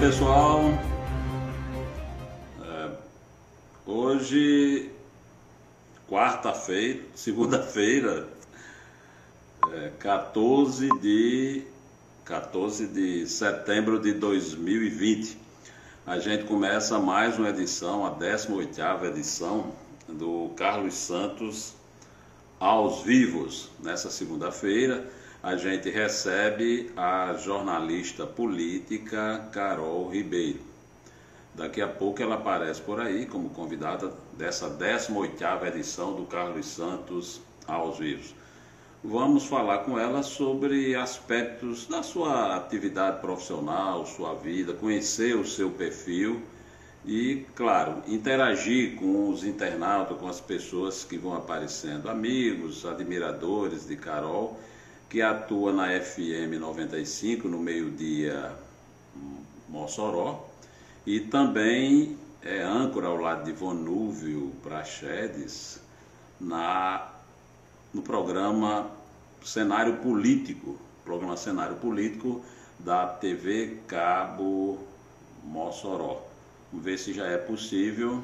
pessoal. Hoje, quarta-feira, segunda-feira, 14 de setembro de 2020. A gente começa mais uma edição, a 18ª edição do Carlos Santos aos Vivos. Nessa segunda-feira, a gente recebe a jornalista política Carol Ribeiro. Daqui a pouco ela aparece por aí como convidada dessa 18ª edição do Carlos Santos aos Vivos. Vamos falar com ela sobre aspectos da sua atividade profissional, sua vida, conhecer o seu perfil e, claro, interagir com os internautas, com as pessoas que vão aparecendo, amigos, admiradores de Carol, que atua na FM 95, no meio-dia Mossoró, e também é âncora ao lado de Vonúvio Praxedes no programa Cenário Político, da TV Cabo Mossoró. Vamos ver se já é possível.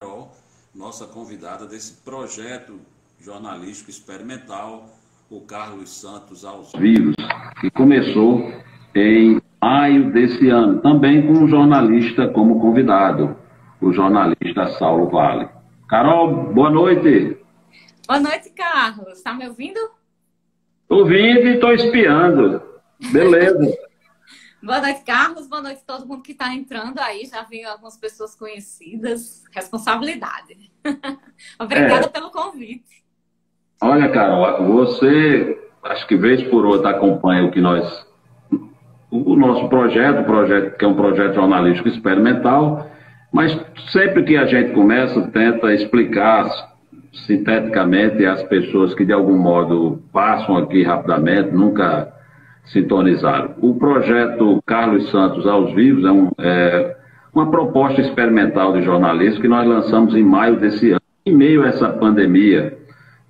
Carol, nossa convidada desse projeto jornalístico experimental, o Carlos Santos aos Vivos, que começou em maio desse ano, também com um jornalista como convidado, o jornalista Saulo Vale. Carol, boa noite. Boa noite, Carlos. Está me ouvindo? Estou ouvindo e estou espiando. Beleza. Boa noite, Carlos. Boa noite a todo mundo que está entrando aí. Já vi algumas pessoas conhecidas. Responsabilidade. Obrigada pelo convite. Olha, Carol, você, acho que vez por outra, acompanha o nosso projeto que é um projeto jornalístico experimental, mas sempre que a gente começa, tenta explicar sinteticamente às pessoas que de algum modo passam aqui rapidamente, nunca sintonizaram. O projeto Carlos Santos aos Vivos é uma proposta experimental de jornalismo que nós lançamos em maio desse ano, em meio a essa pandemia.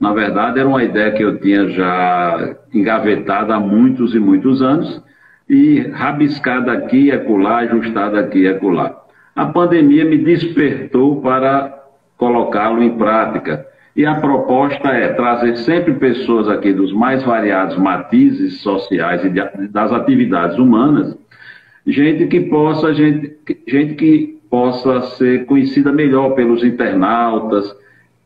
Na verdade, era uma ideia que eu tinha já engavetada há muitos e muitos anos e rabiscada aqui e acolá, ajustada aqui e acolá. A pandemia me despertou para colocá-lo em prática. E a proposta é trazer sempre pessoas aqui dos mais variados matizes sociais e das atividades humanas, gente que possa ser conhecida melhor pelos internautas,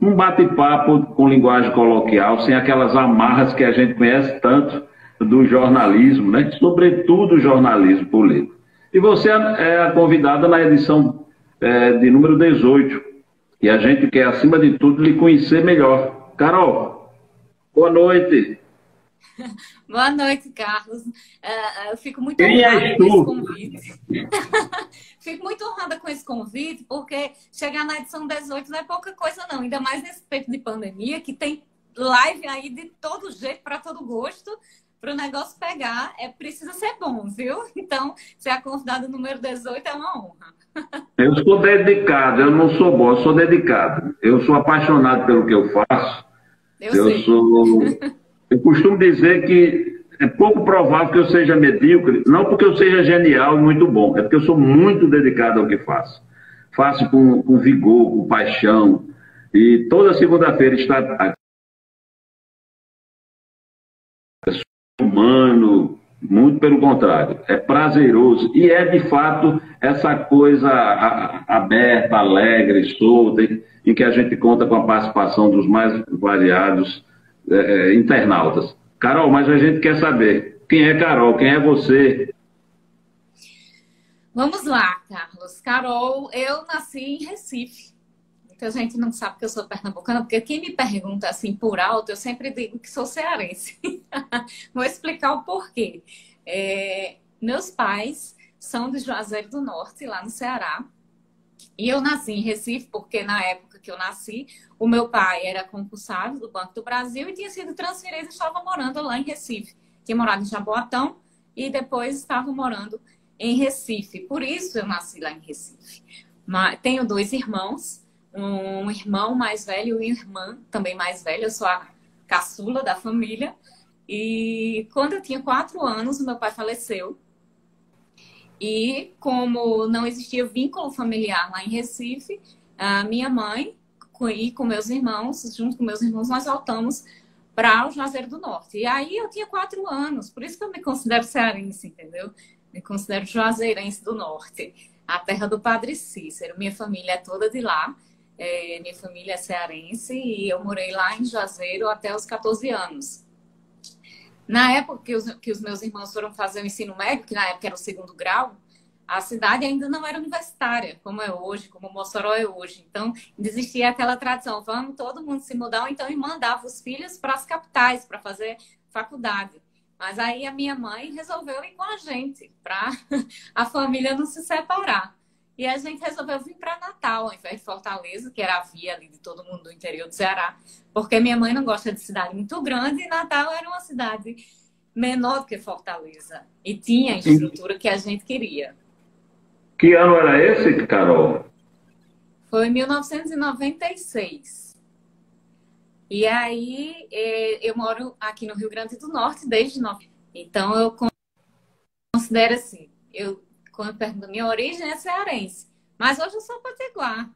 um bate-papo com linguagem coloquial, sem aquelas amarras que a gente conhece tanto do jornalismo, né? Sobretudo o jornalismo político. E você é a convidada na edição de número 18. E a gente quer, acima de tudo, lhe conhecer melhor. Carol, boa noite. Boa noite, Carlos. Eu fico muito honrada com esse convite. Fico muito honrada com esse convite, porque chegar na edição 18 não é pouca coisa, não. Ainda mais nesse tempo de pandemia, que tem live aí de todo jeito, para todo gosto. Para o negócio pegar, precisa ser bom, viu? Então, ser a convidada número 18 é uma honra. Eu sou dedicado, eu não sou bom, eu sou dedicado. Eu sou apaixonado pelo que eu faço. Eu costumo dizer que é pouco provável que eu seja medíocre, não porque eu seja genial e muito bom, é porque eu sou muito dedicado ao que faço. Faço com vigor, com paixão. E toda segunda-feira está aqui. Humano, muito pelo contrário, é prazeroso e é de fato essa coisa aberta, alegre, solta, em que a gente conta com a participação dos mais variados internautas. Carol, mas a gente quer saber quem é Carol, quem é você? Vamos lá, Carlos. Carol, eu nasci em Recife. Muita gente não sabe que eu sou pernambucana, porque quem me pergunta assim por alto, eu sempre digo que sou cearense. Vou explicar o porquê. Meus pais são de Juazeiro do Norte, lá no Ceará. E eu nasci em Recife, porque na época que eu nasci, o meu pai era concursado do Banco do Brasil e tinha sido transferido e estava morando lá em Recife. Tinha morado em Jaboatão e depois estava morando em Recife. Por isso eu nasci lá em Recife. Tenho 2 irmãos. Um irmão mais velho e uma irmã também mais velha. Eu sou a caçula da família. E quando eu tinha 4 anos, meu pai faleceu. E como não existia vínculo familiar lá em Recife, a minha mãe e com meus irmãos, junto com meus irmãos, nós voltamos para o Juazeiro do Norte. E aí eu tinha 4 anos, por isso que eu me considero cearense, entendeu? Me considero juazeirense do Norte, a terra do Padre Cícero. Minha família é toda de lá, minha família é cearense e eu morei lá em Juazeiro até os 14 anos. Na época que os meus irmãos foram fazer o ensino médio, que na época era o 2º grau, a cidade ainda não era universitária, como é hoje, como Mossoró é hoje. Então, existia aquela tradição, vamos todo mundo se mudar, ou então mandava os filhos para as capitais, para fazer faculdade. Mas aí a minha mãe resolveu ir com a gente, para a família não se separar. E a gente resolveu vir para Natal, ao invés de Fortaleza, que era a via ali de todo mundo do interior do Ceará, porque minha mãe não gosta de cidade muito grande e Natal era uma cidade menor do que Fortaleza. E tinha a estrutura que a gente queria. Que ano era esse, Carol? Foi em 1996. E aí eu moro aqui no Rio Grande do Norte desde 90. Então eu considero assim, quando eu pergunto, minha origem é cearense, mas hoje eu sou potiguar.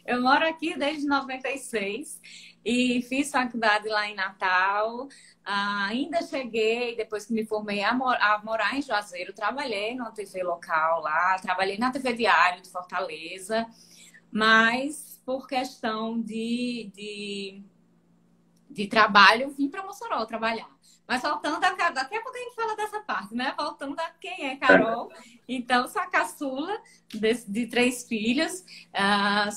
Eu moro aqui desde 96 e fiz faculdade lá em Natal. Ainda cheguei, depois que me formei, a morar em Juazeiro. Trabalhei numa TV local lá, trabalhei na TV Diário de Fortaleza, mas por questão de trabalho, vim para Mossoró trabalhar. Mas voltando daqui a pouco a gente fala dessa parte, né? Voltando a quem é Carol. Então, sou a caçula de 3 filhos.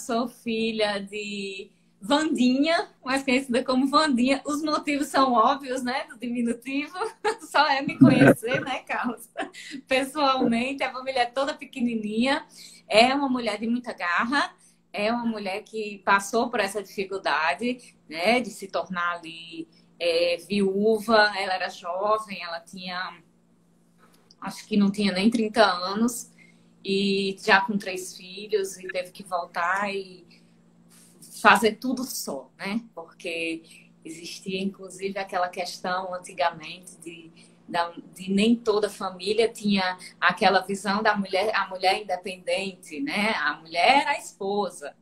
Sou filha de Vandinha, mais conhecida como Vandinha. Os motivos são óbvios, né? Do diminutivo. Só é me conhecer, né, Carlos? Pessoalmente, a família é toda pequenininha. É uma mulher de muita garra. É uma mulher que passou por essa dificuldade, né? De se tornar ali viúva. Ela era jovem, ela tinha... Acho que não tinha nem 30 anos. E já com 3 filhos. E teve que voltar e fazer tudo só, né? Porque existia, inclusive, aquela questão antigamente de nem toda família tinha aquela visão da mulher, a mulher independente, né? A mulher era a esposa.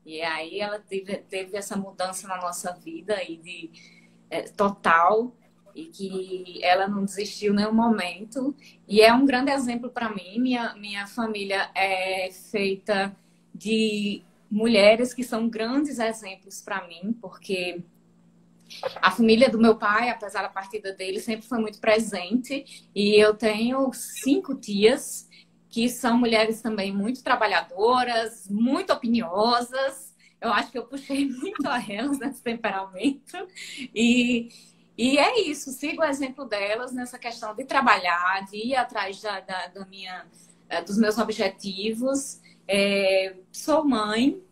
E aí ela teve essa mudança na nossa vida e total, e que ela não desistiu em nenhum momento. E é um grande exemplo para mim. Minha família é feita de mulheres que são grandes exemplos para mim, porque a família do meu pai, apesar da partida dele, sempre foi muito presente. E eu tenho 5 tias que são mulheres também muito trabalhadoras, muito opiniosas. Eu acho que eu puxei muito a elas nesse temperamento. E é isso, sigo o exemplo delas nessa questão de trabalhar, de ir atrás dos meus objetivos. Sou mãe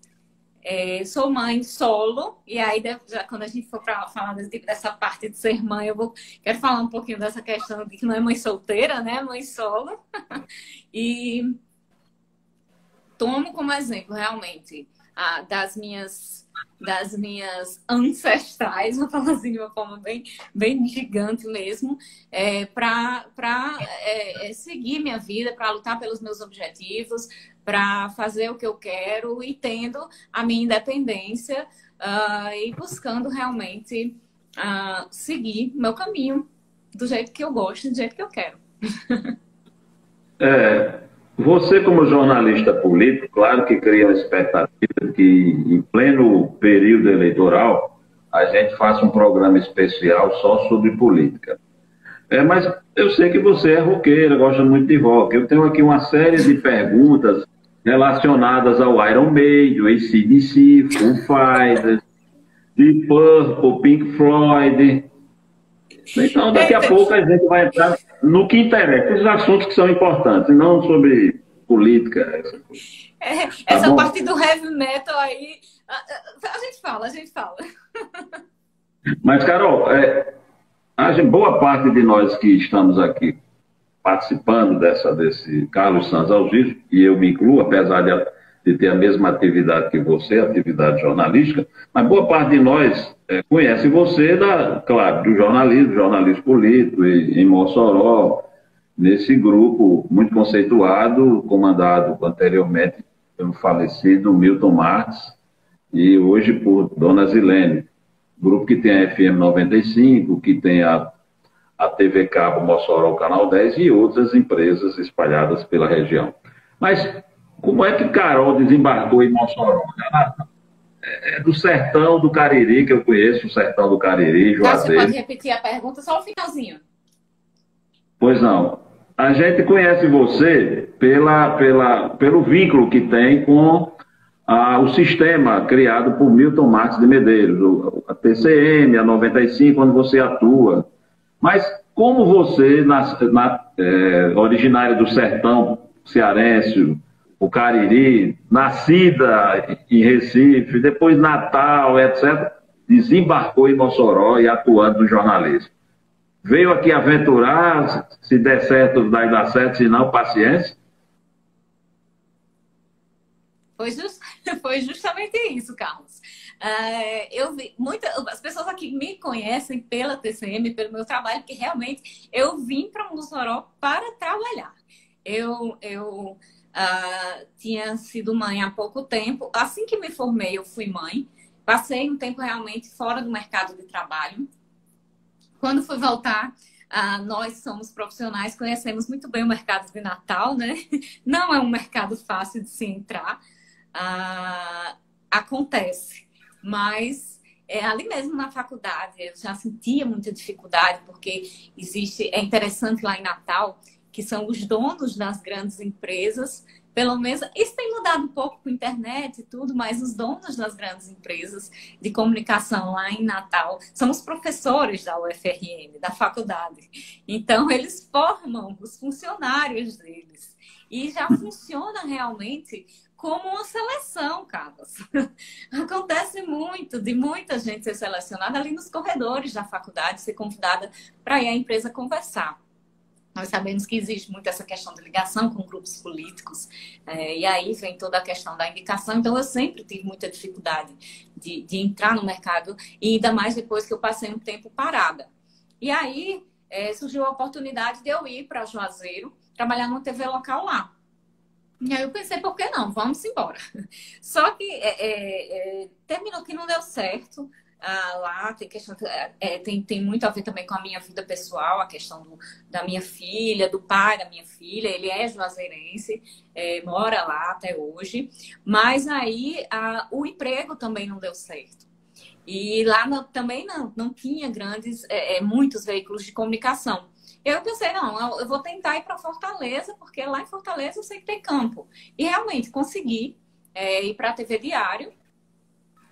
solo, e aí já quando a gente for para falar dessa parte de ser mãe, quero falar um pouquinho dessa questão de que não é mãe solteira, né? Mãe solo. E tomo como exemplo, realmente, das minhas ancestrais, vou falar assim de uma forma bem, bem gigante mesmo, para seguir minha vida, para lutar pelos meus objetivos, para fazer o que eu quero e tendo a minha independência e buscando realmente seguir meu caminho do jeito que eu gosto, do jeito que eu quero. Você, como jornalista político, claro que cria uma expectativa que, em pleno período eleitoral, a gente faça um programa especial só sobre política. Mas eu sei que você é roqueira, gosta muito de rock. Eu tenho aqui uma série de perguntas relacionadas ao Iron Maiden, AC/DC, Foo Fighters, Deep Purple, Pink Floyd. Então, daqui a pouco a gente vai entrar no que interessa, os assuntos que são importantes, não sobre política. Essa parte do heavy metal aí, a gente fala. Mas, Carol, boa parte de nós que estamos aqui participando desse Carlos Santos ao vivo, e eu me incluo, apesar de ter a mesma atividade que você, atividade jornalística, mas boa parte de nós conhece você, claro, do jornalismo político, em Mossoró, nesse grupo muito conceituado, comandado anteriormente pelo falecido Milton Marques e hoje por Dona Zilene. Grupo que tem a FM 95, que tem a TV Cabo Mossoró, Canal 10 e outras empresas espalhadas pela região. Mas como é que Carol desembarcou em Mossoró? Ela é do sertão do Cariri, que eu conheço, o sertão do Cariri, Você Juazeiro. pode repetir a pergunta só o finalzinho? Pois não. A gente conhece você pelo vínculo que tem com o sistema criado por Milton Marques de Medeiros, a TCM, a 95, onde você atua. Mas como você, originária do sertão cearense, o Cariri, nascida em Recife, depois Natal, etc., desembarcou em Mossoró e atuando no jornalismo? Veio aqui aventurar, se der certo, vai dar certo, se não, paciência? Foi justamente isso, Carlos. Eu vi as pessoas aqui me conhecem pela TCM, pelo meu trabalho, porque realmente eu vim para Mossoró para trabalhar. Eu tinha sido mãe há pouco tempo. Assim que me formei, eu fui mãe. Passei um tempo realmente fora do mercado de trabalho. Quando fui voltar, nós somos profissionais, conhecemos muito bem o mercado de Natal, né? Não é um mercado fácil de se entrar. Acontece, mas ali mesmo na faculdade eu já sentia muita dificuldade, porque é interessante lá em Natal, que são os donos das grandes empresas, pelo menos, isso tem mudado um pouco com a internet e tudo, mas os donos das grandes empresas de comunicação lá em Natal são os professores da UFRN, da faculdade. Então, eles formam os funcionários deles. E já funciona realmente como uma seleção, Carlos. Acontece muito, de muita gente ser selecionada ali nos corredores da faculdade, ser convidada para ir à empresa conversar. Nós sabemos que existe muito essa questão de ligação com grupos políticos, e aí vem toda a questão da indicação. Então, eu sempre tive muita dificuldade de entrar no mercado, e ainda mais depois que eu passei um tempo parada. E aí, surgiu a oportunidade de eu ir para Juazeiro, trabalhar numa TV local lá. E aí eu pensei, por que não? Vamos embora. Só que terminou que não deu certo. Lá tem questão, tem muito a ver também com a minha vida pessoal, a questão da minha filha, do pai da minha filha. Ele é juazeirense, mora lá até hoje. Mas aí o emprego também não deu certo. E lá também não tinha muitos veículos de comunicação. Eu pensei, não, eu vou tentar ir para Fortaleza, porque lá em Fortaleza eu sei que tem campo. E realmente consegui ir para a TV Diário.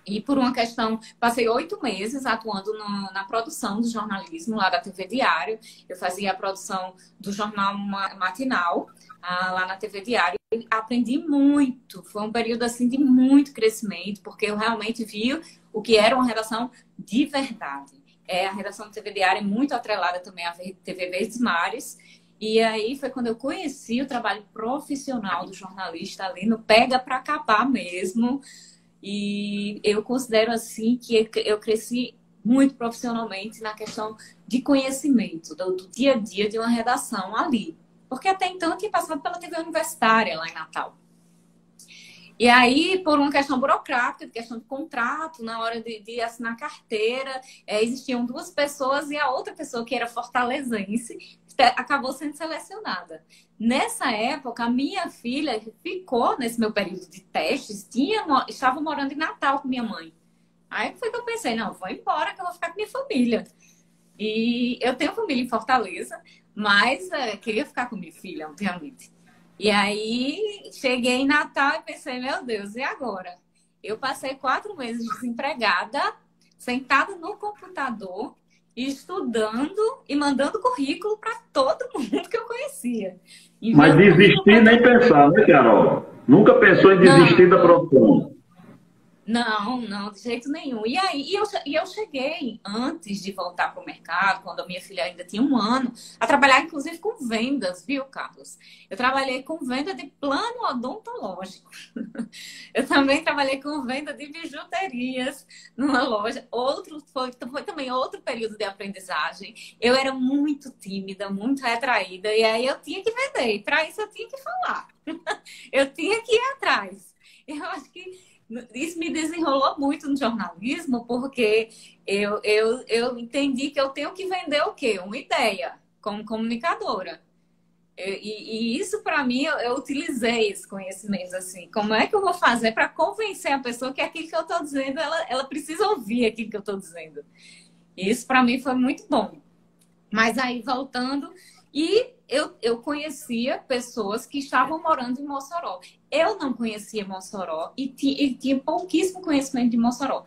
E por uma questão, passei 8 meses atuando na produção do jornalismo lá da TV Diário. Eu fazia a produção do jornal matinal lá na TV Diário. E aprendi muito. Foi um período assim de muito crescimento, porque eu realmente vi o que era uma redação de verdade. A redação da TV Diário é muito atrelada também à TV Verdes Mares. E aí foi quando eu conheci o trabalho profissional do jornalista ali no pega para capar mesmo. E eu considero assim que eu cresci muito profissionalmente na questão de conhecimento do dia a dia de uma redação ali. Porque até então eu tinha passado pela TV universitária lá em Natal. E aí, por uma questão burocrática, de questão de contrato, na hora de assinar carteira, existiam 2 pessoas e a outra pessoa, que era fortalezense, acabou sendo selecionada. Nessa época, a minha filha ficou nesse meu período de testes, estava morando em Natal com minha mãe. Aí foi que eu pensei, não, vou embora que eu vou ficar com minha família. E eu tenho família em Fortaleza, mas queria ficar com minha filha, obviamente. E aí, cheguei em Natal e pensei, meu Deus, e agora? Eu passei 4 meses desempregada, sentada no computador, estudando e mandando currículo para todo mundo que eu conhecia. Mas desistir nem pensar, né, Carol? Nunca pensou em desistir da profissão? Não, não, de jeito nenhum. E aí, eu cheguei, antes de voltar para o mercado, quando a minha filha ainda tinha 1 ano, a trabalhar, inclusive, com vendas, viu, Carlos? Eu trabalhei com venda de plano odontológico. Eu também trabalhei com venda de bijuterias numa loja. Foi também outro período de aprendizagem. Eu era muito tímida, muito retraída, e aí eu tinha que vender. E para isso eu tinha que falar. Eu tinha que ir atrás. Eu acho que isso me desenrolou muito no jornalismo, porque eu entendi que eu tenho que vender o quê? Uma ideia, como comunicadora. E isso, para mim, eu utilizei esse conhecimento, assim. Como é que eu vou fazer para convencer a pessoa que aquilo que eu estou dizendo, ela precisa ouvir aquilo que eu estou dizendo. Isso, para mim, foi muito bom. Mas aí, voltando, e eu conhecia pessoas que estavam morando em Mossoró. Eu não conhecia Mossoró e tinha pouquíssimo conhecimento de Mossoró.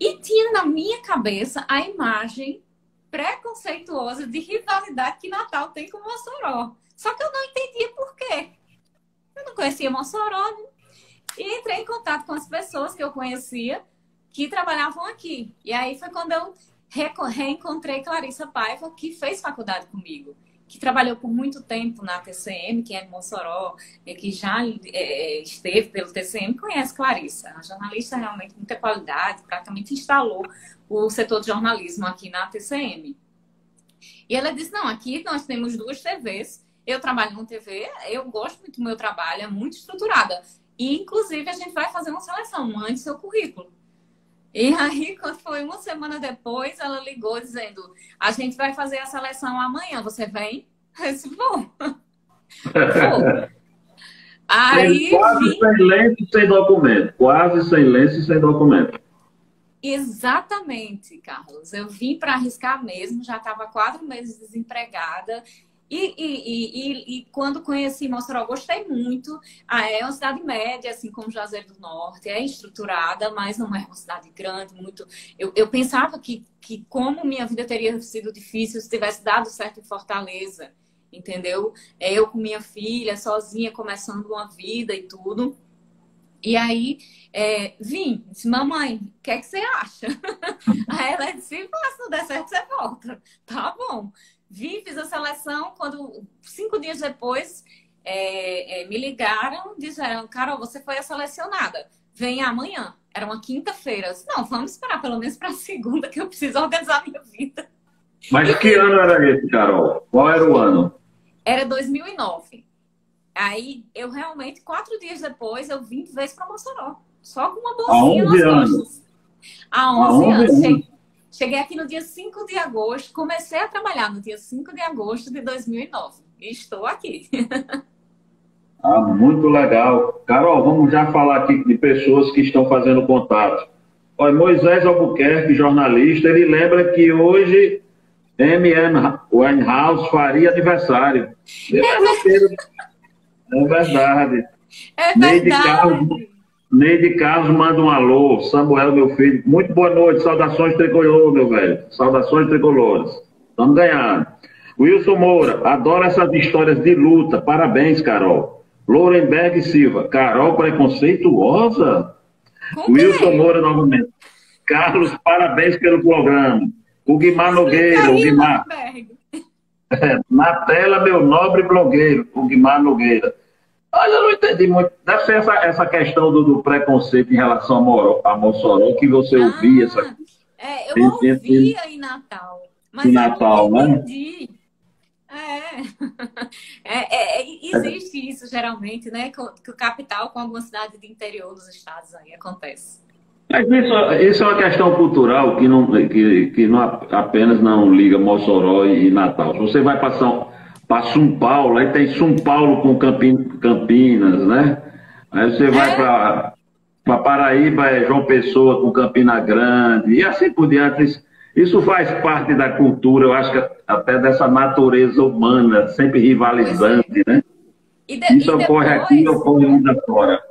E tinha na minha cabeça a imagem preconceituosa de rivalidade que Natal tem com Mossoró. Só que eu não entendia por quê. Eu não conhecia Mossoró, né? E entrei em contato com as pessoas que eu conhecia que trabalhavam aqui. E aí foi quando eu reencontrei Clarissa Paiva, que fez faculdade comigo, que trabalhou por muito tempo na TCM, que é em Mossoró, e que já esteve pelo TCM, conhece Clarissa. A jornalista realmente de muita qualidade, praticamente instalou o setor de jornalismo aqui na TCM. E ela disse, não, aqui nós temos 2 TVs, eu trabalho numa TV, eu gosto muito do meu trabalho, é muito estruturada. E, inclusive, a gente vai fazer uma seleção, mande seu currículo. E aí, quando foi 1 semana depois, ela ligou dizendo, a gente vai fazer a seleção amanhã, você vem? Eu disse, vou. Aí, quase sem lenço e sem documento. Quase sem lenço e sem documento. Exatamente, Carlos. Eu vim para arriscar mesmo, já estava 4 meses desempregada. E quando conheci Mossoró, gostei muito. É uma cidade média, assim como Juazeiro do Norte, é estruturada, mas não é uma cidade grande, muito. Eu pensava que como minha vida teria sido difícil se tivesse dado certo em Fortaleza, entendeu? Eu com minha filha, sozinha, começando uma vida e tudo. E aí, vim, disse, mamãe, o que é que você acha? Aí ela disse, se não der certo, você volta. Tá bom. Vim, fiz a seleção, quando 5 dias depois me ligaram, disseram, Carol, você foi a selecionada, vem amanhã. Era uma quinta-feira. Eu disse, não, vamos esperar pelo menos para a segunda, que eu preciso organizar a minha vida. Mas que ano era esse, Carol? Qual era o ano? Era 2009. Aí, eu realmente, 4 dias depois, eu vim de vez para Mossoró. Só com uma bolsinha nas costas. Há 11 anos. Cheguei aqui no dia 5 de agosto, comecei a trabalhar no dia 5 de agosto de 2009. E estou aqui. Muito legal. Carol, vamos já falar aqui de pessoas que estão fazendo contato. Olha, Moisés Albuquerque, jornalista, ele lembra que hoje M.M. Winehouse faria aniversário. É verdade. É verdade. Neide Carlos manda um alô. Samuel, meu filho. Muito boa noite. Saudações tricolor, meu velho. Saudações tricolores. Estamos ganhando. Wilson Moura. Adoro essas histórias de luta. Parabéns, Carol. Lourenberg Silva. Carol preconceituosa? Wilson Moura novamente. Carlos, parabéns pelo programa. O Guimar Nogueira. O Guimar. Na tela, meu nobre blogueiro. O Guimar Nogueira. Olha, eu não entendi muito. Deve ser essa questão do preconceito em relação a Mossoró, que você ouvia. Eu ouvia em Natal. Mas em Natal, eu não entendi. Existe isso, geralmente, né? Que o capital com alguma cidade de interior dos estados aí acontece. Mas isso é uma questão cultural que não apenas não liga Mossoró e Natal. Se você vai para São Paulo, aí tem São Paulo com Campinas, né? Aí você vai para Paraíba, João Pessoa com Campina Grande, e assim por diante. Isso faz parte da cultura, eu acho que até dessa natureza humana, sempre rivalizante, né? Isso ocorre aqui e ocorre ainda fora.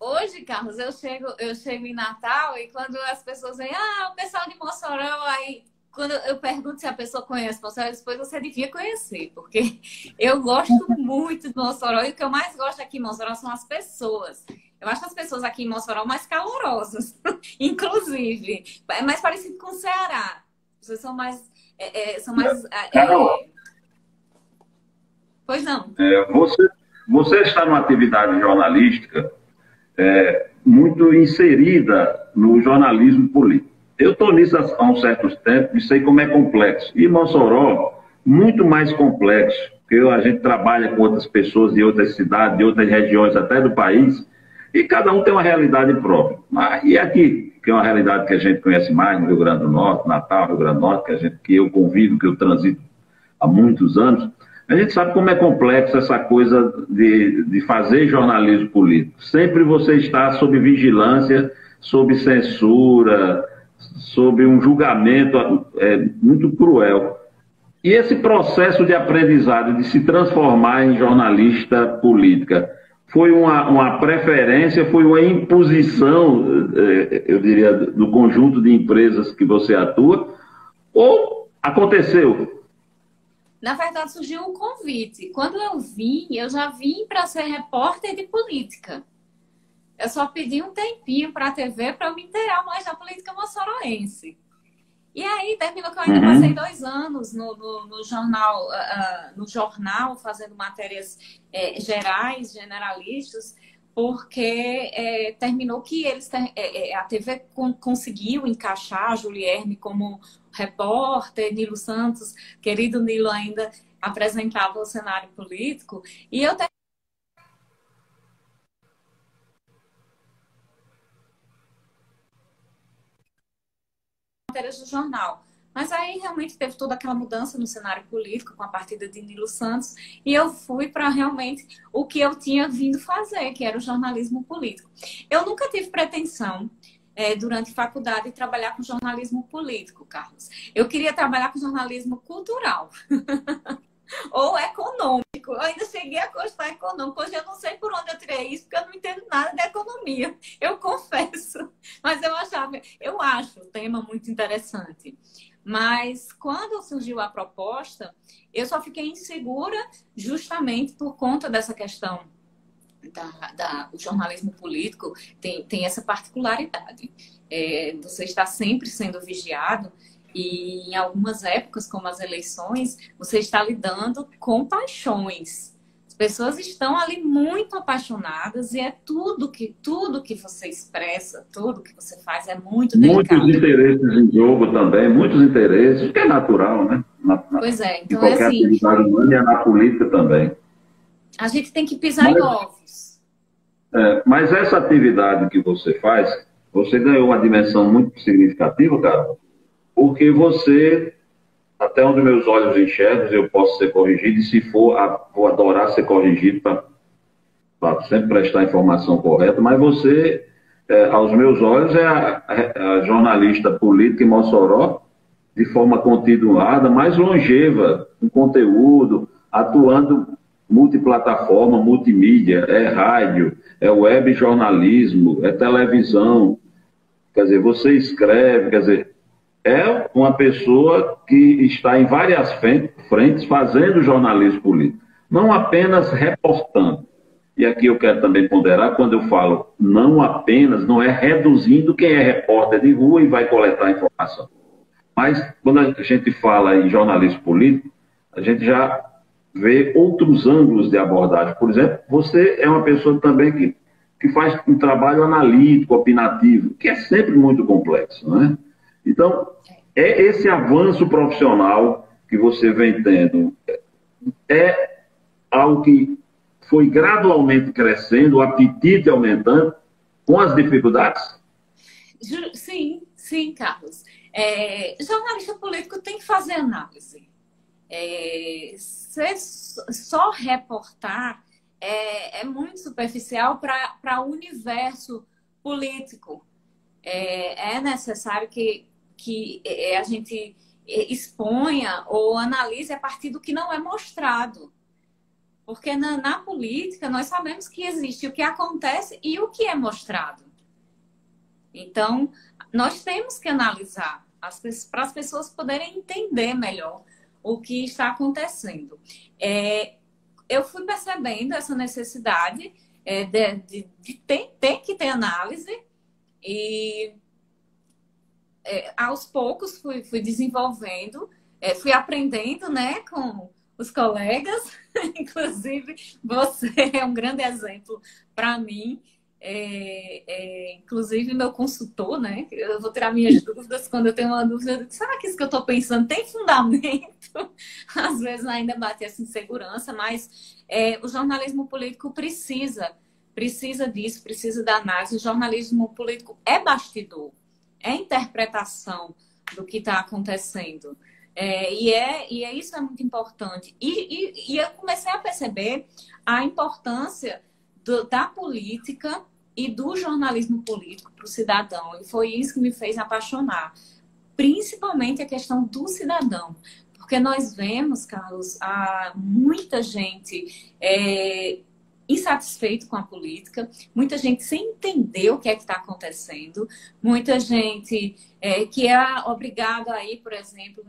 Hoje, Carlos, eu chego em Natal e quando as pessoas vêm, o pessoal de Mossoró, aí quando eu pergunto se a pessoa conhece Mossoró, depois você devia conhecer, porque eu gosto muito de Mossoró e o que eu mais gosto aqui em Mossoró são as pessoas. Eu acho as pessoas aqui em Mossoró mais calorosas, inclusive. É mais parecido com o Ceará. Vocês são mais... são mais Carol, Pois não. você está numa atividade jornalística muito inserida no jornalismo político. Eu estou nisso há um certo tempo e sei como é complexo. E Mossoró, muito mais complexo, porque a gente trabalha com outras pessoas de outras cidades, de outras regiões até do país, e cada um tem uma realidade própria. E aqui, que é uma realidade que a gente conhece mais no Rio Grande do Norte, Natal, Rio Grande do Norte, que eu convivo, que eu transito há muitos anos, a gente sabe como é complexo essa coisa de fazer jornalismo político. Sempre você está sob vigilância, sob censura, sob um julgamento muito cruel. E esse processo de aprendizado, de se transformar em jornalista política, foi uma preferência, foi uma imposição, eu diria, do conjunto de empresas que você atua, ou aconteceu? Na verdade, surgiu um convite. Quando eu já vim para ser repórter de política. Eu só pedi um tempinho para a TV para eu me inteirar mais da política moçoroense. E aí, terminou que eu ainda passei 2 anos no jornal, fazendo matérias gerais, generalistas, porque terminou que a TV conseguiu encaixar a Julierme como repórter, Nilo Santos, querido Nilo, ainda apresentava o cenário político, e eu matérias do jornal. Mas aí realmente teve toda aquela mudança no cenário político com a partida de Nilo Santos, e eu fui para realmente o que eu tinha vindo fazer, que era o jornalismo político. Eu nunca tive pretensão durante faculdade de trabalhar com jornalismo político, Carlos. Eu queria trabalhar com jornalismo cultural ou econômico. Eu ainda cheguei a gostar econômico. Hoje eu não sei por onde eu tirei isso, porque eu não entendo nada de economia, eu confesso. Mas eu acho o tema muito interessante. Mas quando surgiu a proposta, eu só fiquei insegura justamente por conta dessa questão do jornalismo político. Tem essa particularidade. Você está sempre sendo vigiado, e em algumas épocas, como as eleições, você está lidando com paixões. As pessoas estão ali muito apaixonadas, e tudo que você expressa, tudo que você faz é muito delicado. Muitos interesses em jogo também, muitos interesses, que é natural, né? Pois é, então em qualquer atividade humana e na política também. A gente tem que pisar em ovos. Mas essa atividade que você faz, você ganhou uma dimensão muito significativa, cara, porque você, até onde meus olhos enxergam, eu posso ser corrigido, e se for, vou adorar ser corrigido para sempre prestar a informação correta, mas você, aos meus olhos, é a jornalista política em Mossoró, de forma continuada, mais longeva, com conteúdo, atuando multiplataforma, multimídia, rádio, web jornalismo, televisão. Quer dizer, você escreve, quer dizer, é uma pessoa que está em várias frentes fazendo jornalismo político, não apenas reportando. E aqui eu quero também ponderar, quando eu falo não apenas, não é reduzindo quem é repórter de rua e vai coletar informação. Mas quando a gente fala em jornalismo político, a gente já vê outros ângulos de abordagem. Por exemplo, você é uma pessoa também que faz um trabalho analítico, opinativo, que é sempre muito complexo, né? Então, esse avanço profissional que você vem tendo é algo que foi gradualmente crescendo, o apetite aumentando, com as dificuldades? Sim, Carlos. Jornalista político tem que fazer análise. Só reportar é muito superficial para o universo político. É necessário que a gente exponha ou analise a partir do que não é mostrado. Porque na política nós sabemos que existe o que acontece e o que é mostrado. Então, nós temos que analisar para as pessoas poderem entender melhor o que está acontecendo. Eu fui percebendo essa necessidade tem que ter análise e aos poucos fui desenvolvendo, fui aprendendo, né, com os colegas, inclusive você é um grande exemplo para mim, inclusive meu consultor, né, eu vou tirar minhas dúvidas quando eu tenho uma dúvida, eu digo, será que isso que eu estou pensando tem fundamento? Às vezes ainda bate essa insegurança, mas o jornalismo político precisa disso, precisa da análise. O jornalismo político é bastidor, é interpretação do que está acontecendo. Isso é muito importante. E eu comecei a perceber a importância da política e do jornalismo político para o cidadão. E foi isso que me fez apaixonar. Principalmente a questão do cidadão. Porque nós vemos, Carlos, muita gente insatisfeito com a política, muita gente sem entender o que é que está acontecendo, muita gente que é obrigada a ir, por exemplo,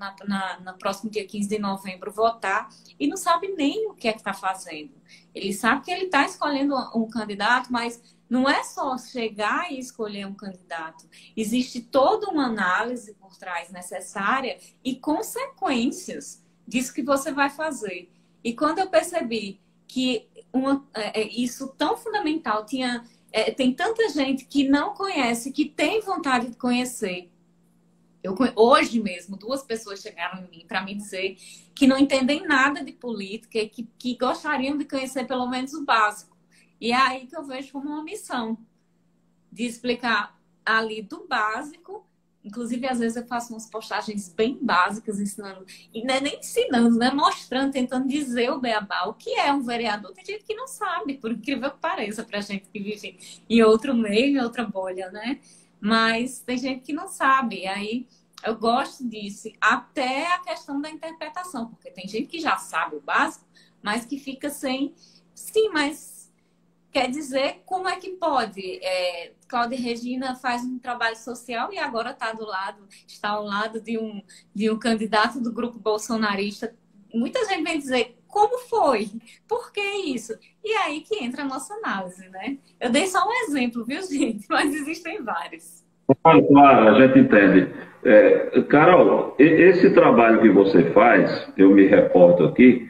no próximo dia 15 de novembro, votar e não sabe nem o que é que está fazendo. Ele sabe que ele está escolhendo um candidato, mas não é só chegar e escolher um candidato. Existe toda uma análise por trás necessária e consequências disso que você vai fazer. E quando eu percebi que isso tão fundamental, tem tanta gente que não conhece, que tem vontade de conhecer. Hoje mesmo, 2 pessoas chegaram em mim para me dizer que não entendem nada de política e que gostariam de conhecer pelo menos o básico. E é aí que eu vejo como uma missão de explicar ali do básico. Inclusive, às vezes eu faço umas postagens bem básicas ensinando, e não é nem ensinando, né? Mostrando, tentando dizer o beabá, o que é um vereador. Tem gente que não sabe, por incrível que pareça, pra gente que vive em outro meio, em outra bolha, né? Mas tem gente que não sabe. Aí eu gosto disso, até a questão da interpretação, porque tem gente que já sabe o básico, mas que fica sem... Sim, mas quer dizer, como é que pode? Cláudia Regina faz um trabalho social e agora está ao lado de um candidato do grupo bolsonarista. Muita gente vem dizer, como foi? Por que isso? E aí que entra a nossa análise, né? Eu dei só um exemplo, viu, gente? Mas existem vários. Claro, a gente entende. Carol, esse trabalho que você faz, eu me reporto aqui,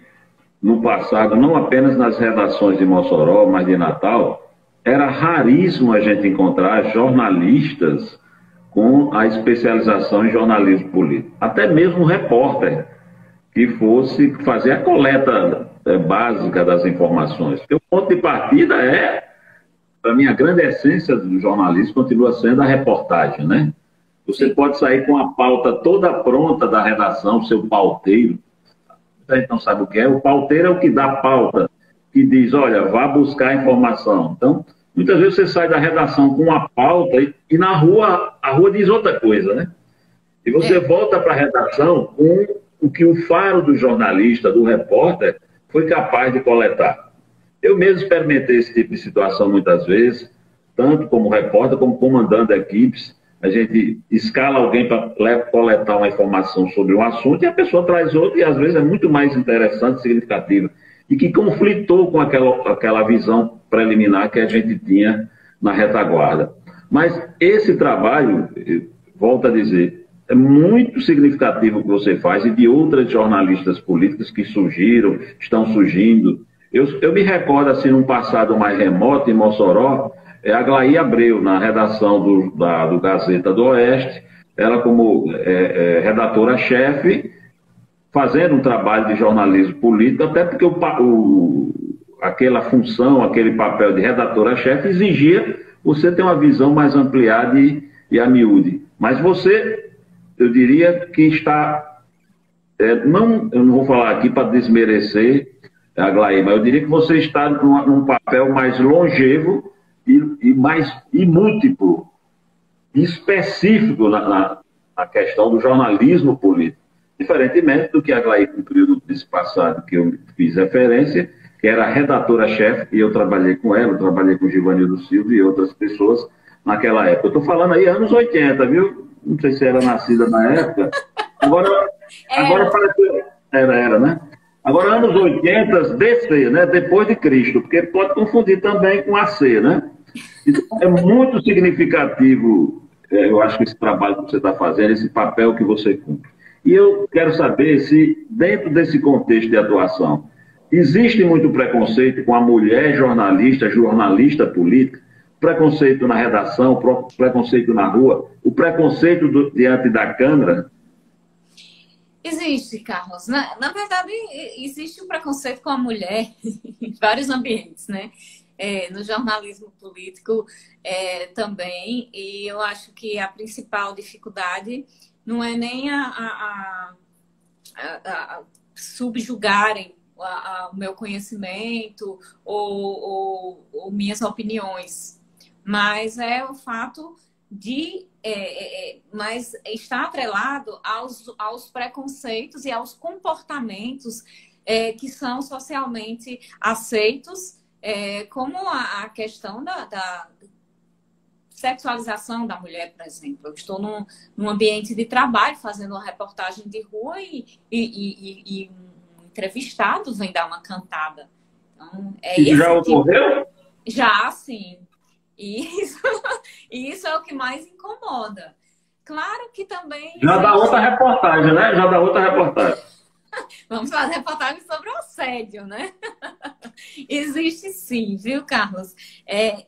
no passado, não apenas nas redações de Mossoró, mas de Natal, era raríssimo a gente encontrar jornalistas com a especialização em jornalismo político. Até mesmo um repórter que fosse fazer a coleta básica das informações. O ponto de partida para mim, a grande essência do jornalismo continua sendo a reportagem, né? Você pode sair com a pauta toda pronta da redação, o seu pauteiro. A gente não sabe o que é. O pauteiro é o que dá pauta, que diz, olha, vá buscar informação. Então, muitas vezes você sai da redação com uma pauta e na rua, a rua diz outra coisa, né? E você volta para a redação com o que o faro do jornalista, do repórter, foi capaz de coletar. Eu mesmo experimentei esse tipo de situação muitas vezes, tanto como repórter, como comandando equipes. A gente escala alguém para coletar uma informação sobre um assunto e a pessoa traz outra e às vezes é muito mais interessante, significativa e que conflitou com aquela visão preliminar que a gente tinha na retaguarda. Mas esse trabalho, volto a dizer, é muito significativo que você faz e de outras jornalistas políticas que surgiram, estão surgindo. Eu me recordo, assim, num passado mais remoto, em Mossoró, a Aglaí Abreu, na redação do Gazeta do Oeste, ela como redatora-chefe, fazendo um trabalho de jornalismo político, até porque aquela função, aquele papel de redatora-chefe exigia você ter uma visão mais ampliada e a miúde. Mas você, eu diria que está... eu não vou falar aqui para desmerecer a Aglaí, mas eu diria que você está num papel mais longevo e múltiplo, específico na questão do jornalismo político. Diferentemente do que a Aglaí cumpriu no mês passado, que eu fiz referência, que era a redatora-chefe, e eu trabalhei com ela, eu trabalhei com o Givanildo Silva e outras pessoas naquela época. Eu estou falando aí anos 80, viu? Não sei se era nascida na época. Agora parece que era, né? Agora, anos 80, DC, né? Depois de Cristo, porque pode confundir também com AC, né? Então, é muito significativo, eu acho que esse trabalho que você está fazendo, esse papel que você cumpre. E eu quero saber se, dentro desse contexto de atuação, existe muito preconceito com a mulher jornalista, jornalista política, preconceito na redação, preconceito na rua, o preconceito diante da câmera. Existe, Carlos. Na verdade, existe o preconceito com a mulher em vários ambientes, né? No jornalismo político também. E eu acho que a principal dificuldade não é nem a subjugarem o meu conhecimento ou minhas opiniões, mas é o fato de mas está atrelado aos preconceitos e aos comportamentos que são socialmente aceitos, como a questão da sexualização da mulher, por exemplo. Eu estou num ambiente de trabalho fazendo uma reportagem de rua e um entrevistado vem dar uma cantada. Então, já ocorreu? Já, sim. E isso é o que mais incomoda. Claro que também... Já dá outra reportagem, né? Já dá outra reportagem. Vamos fazer reportagem sobre o assédio, né? Existe sim, viu, Carlos?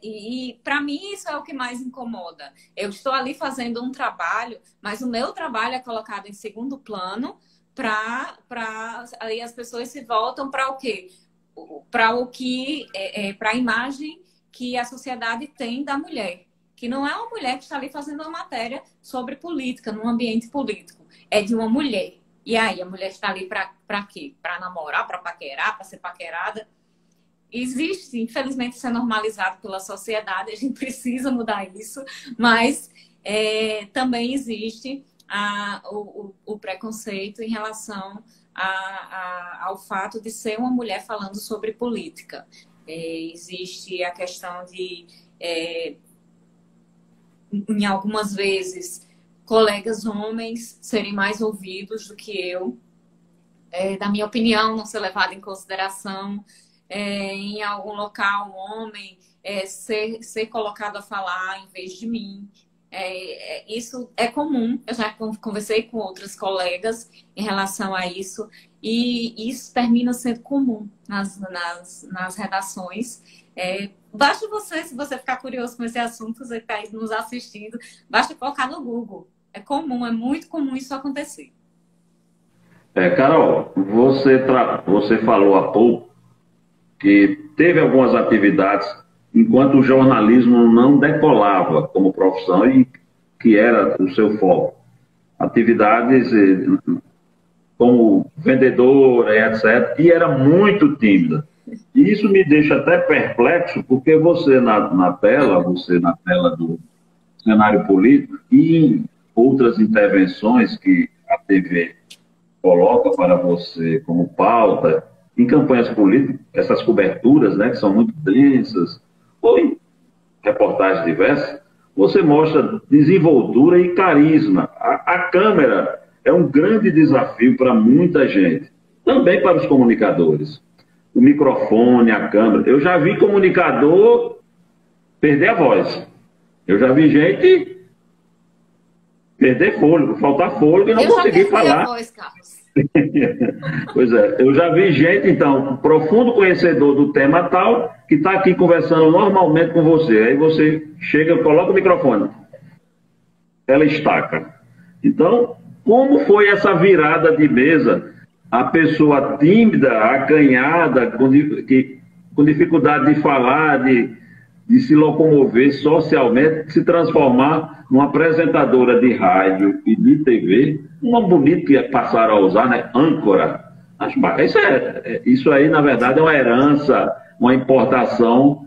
E para mim isso é o que mais incomoda. Eu estou ali fazendo um trabalho, mas o meu trabalho é colocado em segundo plano aí as pessoas se voltam para o quê? Para a imagem que a sociedade tem da mulher, que não é uma mulher que está ali fazendo uma matéria sobre política, num ambiente político, é de uma mulher. E aí, a mulher está ali para quê? Para namorar, para paquerar, para ser paquerada? Existe, infelizmente, isso é normalizado pela sociedade, a gente precisa mudar isso, mas também existe o preconceito em relação ao fato de ser uma mulher falando sobre política. Existe a questão de, em algumas vezes, colegas homens serem mais ouvidos do que eu, da minha opinião, não ser levado em consideração, em algum local, um homem ser colocado a falar em vez de mim. Isso é comum, eu já conversei com outras colegas em relação a isso, e isso termina sendo comum nas redações. Basta você, se você ficar curioso com esse assunto, você está aí nos assistindo, basta colocar no Google. É comum, é muito comum isso acontecer. Carol, você falou há pouco que teve algumas atividades enquanto o jornalismo não decolava como profissão e que era o seu foco. Atividades como vendedora, etc. E era muito tímida. E isso me deixa até perplexo, porque você na tela do cenário político e em outras intervenções que a TV coloca para você como pauta, em campanhas políticas, essas coberturas, né, que são muito densas, ou em reportagens diversas, você mostra desenvoltura e carisma. A câmera é um grande desafio para muita gente, também para os comunicadores. O microfone, a câmera. Eu já vi comunicador perder a voz. Eu já vi gente perder fôlego, faltar fôlego e não conseguir falar. Eu já perdi a voz, Carlos. Pois é, eu já vi gente, então, profundo conhecedor do tema tal, que está aqui conversando normalmente com você. Aí você chega, coloca o microfone, ela estaca. Então, como foi essa virada de mesa? A pessoa tímida, acanhada, com dificuldade de falar, de se locomover socialmente, se transformar numa apresentadora de rádio e de TV, uma bonita que passaram a usar, né? Âncora. Isso aí, na verdade, é uma herança, uma importação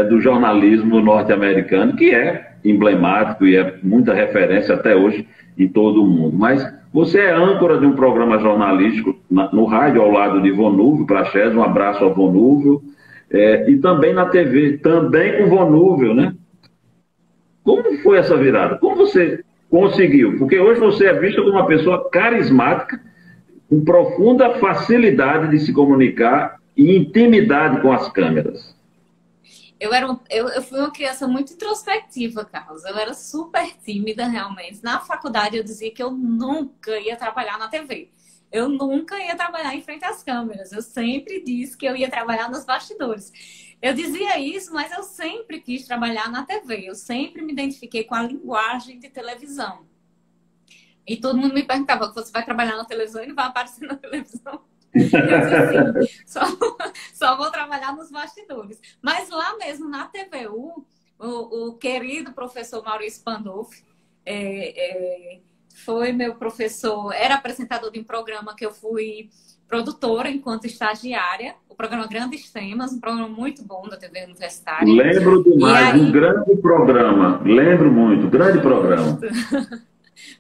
do jornalismo norte-americano, que é emblemático e é muita referência até hoje em todo o mundo. Mas você é âncora de um programa jornalístico no rádio, ao lado de Vonúvio Praxedes, um abraço ao Vonúvio, e também na TV, também com Vonúvio, né? Como foi essa virada? Como você conseguiu? Porque hoje você é vista como uma pessoa carismática, com profunda facilidade de se comunicar e intimidade com as câmeras. Eu fui uma criança muito introspectiva, Carlos. Eu era super tímida, realmente. Na faculdade, eu dizia que eu nunca ia trabalhar na TV. Eu nunca ia trabalhar em frente às câmeras. Eu sempre disse que eu ia trabalhar nos bastidores. Eu dizia isso, mas eu sempre quis trabalhar na TV. Eu sempre me identifiquei com a linguagem de televisão. E todo mundo me perguntava: você vai trabalhar na televisão e não vai aparecer na televisão? Eu disse assim, só vou trabalhar nos bastidores. Mas lá mesmo na TVU, o querido professor Maurício Pandolfi foi meu professor, era apresentador de um programa que eu fui produtora enquanto estagiária, o programa Grandes Temas, um programa muito bom da TV Universitária. Lembro demais, um grande programa, lembro muito, grande programa.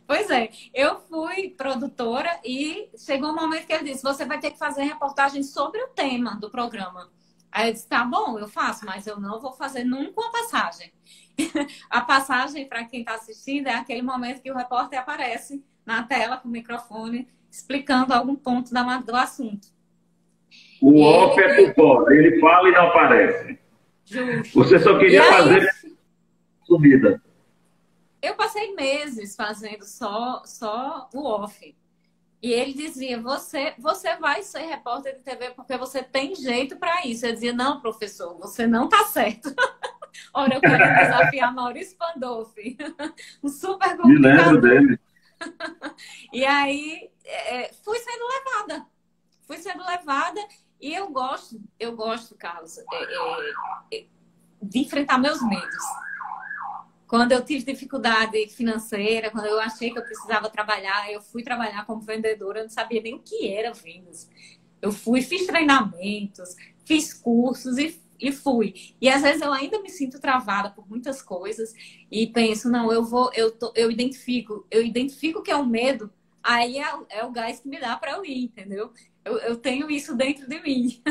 Pois é, eu fui produtora e chegou um momento que ele disse: você vai ter que fazer reportagem sobre o tema do programa. Aí eu disse: tá bom, eu faço, mas eu não vou fazer nunca uma passagem. A passagem, para quem está assistindo, é aquele momento que o repórter aparece na tela com o microfone explicando algum ponto do assunto. O off é por fora, ele fala e não aparece. Justo. Você só queria fazer subida. Eu passei meses fazendo só o off. E ele dizia: você vai ser repórter de TV porque você tem jeito para isso. Eu dizia: não, professor, você não está certo. Ora, eu quero desafiar Maurício Pandolfi. Um super complicador. Me lembro dele. E aí, fui sendo levada. Fui sendo levada e eu gosto, Carlos, de enfrentar meus medos. Quando eu tive dificuldade financeira, quando eu achei que eu precisava trabalhar, eu fui trabalhar como vendedora, eu não sabia nem o que era vendas. Eu fiz treinamentos, fiz cursos e fui. E às vezes eu ainda me sinto travada por muitas coisas e penso: não, eu identifico que é um medo, aí é o gás que me dá para eu ir, entendeu? Eu tenho isso dentro de mim.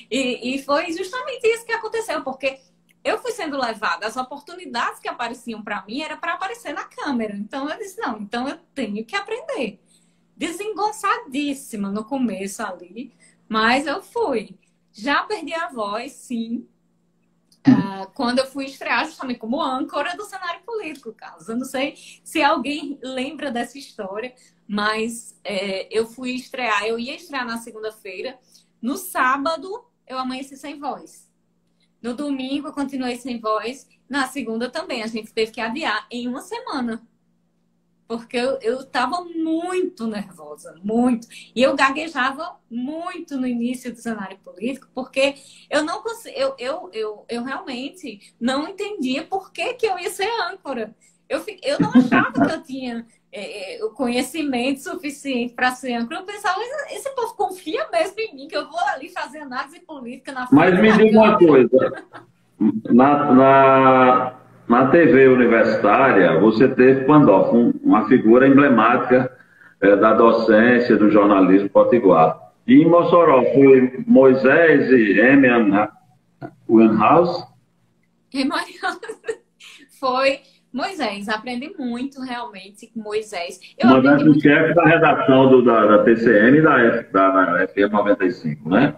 E foi justamente isso que aconteceu, porque eu fui sendo levada, as oportunidades que apareciam para mim era para aparecer na câmera. Então eu disse: não, então eu tenho que aprender. Desengonçadíssima no começo ali, mas eu fui. Já perdi a voz, sim, quando eu fui estrear justamente como âncora do cenário político, Carlos. Eu não sei se alguém lembra dessa história, mas eu ia estrear na segunda-feira. No sábado, eu amanheci sem voz. No domingo, eu continuei sem voz. Na segunda também, a gente teve que adiar em uma semana. Porque eu estava muito nervosa, muito. E eu gaguejava muito no início do cenário político, porque eu não eu realmente não entendia por que eu ia ser âncora. Eu não achava que eu tinha o conhecimento suficiente para ser âncora. Eu pensava: esse povo confia mesmo em mim, que eu vou ali fazer análise política na frente. Mas me diga uma coisa, na TV universitária, você teve Pandolfi, uma figura emblemática da docência, do jornalismo potiguar. E em Mossoró foi Moisés e Emian Winehouse? Foi Moisés. Aprendi muito realmente com Moisés. Chefe da redação da TCM e da FM 95, né?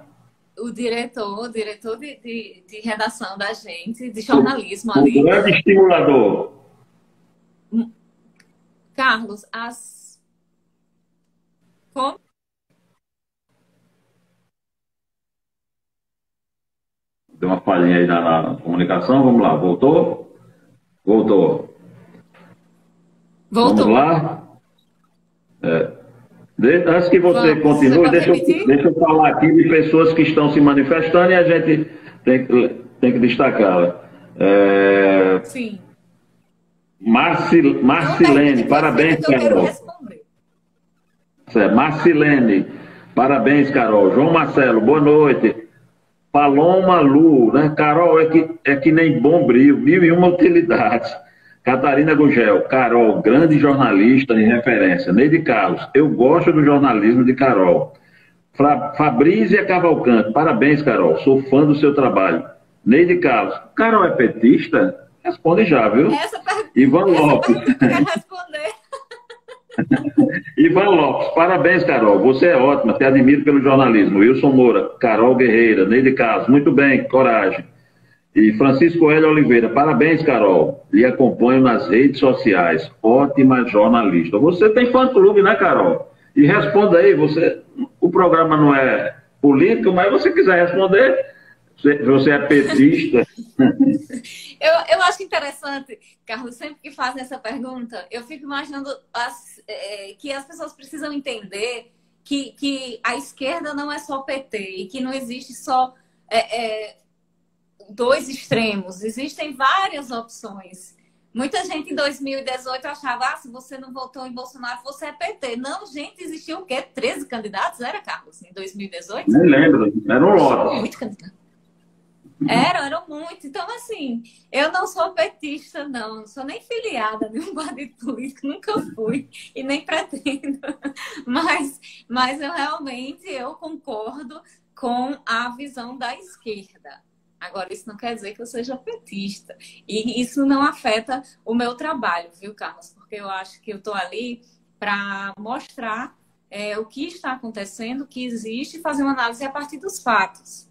O diretor de redação da gente, de jornalismo ali. Um grande estimulador. Carlos, Como? Deu uma falhinha aí na comunicação. Vamos lá, voltou? Voltou. Vamos lá? Antes que você continue, deixa eu falar aqui de pessoas que estão se manifestando e a gente tem que destacá-la. Sim. Marcilene, parabéns, Carol. Marcilene, parabéns, Carol. João Marcelo, boa noite. Paloma Lu, né? Carol, é que nem Bombril, 1001 utilidades. Catarina Gugel, Carol, grande jornalista em referência. Neide Carlos, eu gosto do jornalismo de Carol. Fabrícia Cavalcante, parabéns, Carol, sou fã do seu trabalho. Neide Carlos, Carol é petista? Responde já, viu? Essa Ivan Lopes. Quer responder? Ivan Lopes, parabéns, Carol. Você é ótima, te admiro pelo jornalismo. Wilson Moura, Carol Guerreira, Neide Carlos, muito bem, coragem. E Francisco Hélio Oliveira, parabéns, Carol. Lhe acompanho nas redes sociais. Ótima jornalista. Você tem fã-clube, né, Carol? E responda aí, o programa não é político, mas se você quiser responder, você é petista. Eu acho interessante, Carlos, sempre que fazem essa pergunta, eu fico imaginando que as pessoas precisam entender que a esquerda não é só PT e que não existe só dois extremos, existem várias opções. Muita gente em 2018 achava, se você não votou em Bolsonaro, você é PT. Não, gente, existiam o quê? 13 candidatos, era, Carlos, em 2018? Nem lembro, era um lote. Muito candidato. Eram muito. Então, assim, eu não sou petista, não sou nem filiada a nenhum partido político, nunca fui e nem pretendo. Mas eu concordo com a visão da esquerda. Agora, isso não quer dizer que eu seja petista. E isso não afeta o meu trabalho, viu, Carlos? Porque eu acho que eu estou ali para mostrar o que está acontecendo, o que existe, e fazer uma análise a partir dos fatos.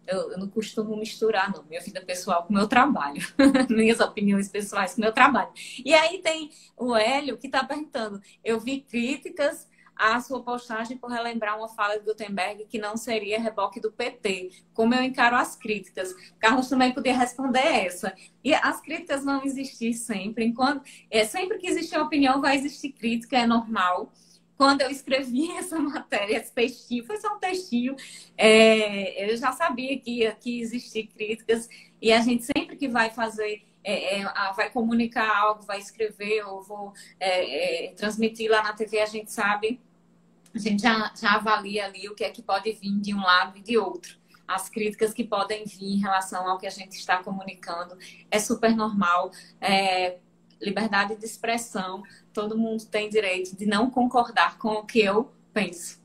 Eu não costumo misturar, não, minha vida pessoal com o meu trabalho. Minhas opiniões pessoais com o meu trabalho. E aí tem o Hélio que está perguntando. Eu vi críticas à sua postagem por relembrar uma fala de Gutenberg que não seria reboque do PT. Como eu encaro as críticas? Carlos também podia responder essa. E as críticas vão existir sempre. Sempre que existe uma opinião, vai existir crítica, é normal. Quando eu escrevi essa matéria, esse textinho, foi só um textinho, eu já sabia que ia existir críticas, e a gente sempre que vai fazer, vai comunicar algo, vai escrever, ou vou transmitir lá na TV, a gente sabe, a gente já avalia ali o que é que pode vir de um lado e de outro. As críticas que podem vir em relação ao que a gente está comunicando é super normal. Liberdade de expressão, todo mundo tem direito de não concordar com o que eu penso.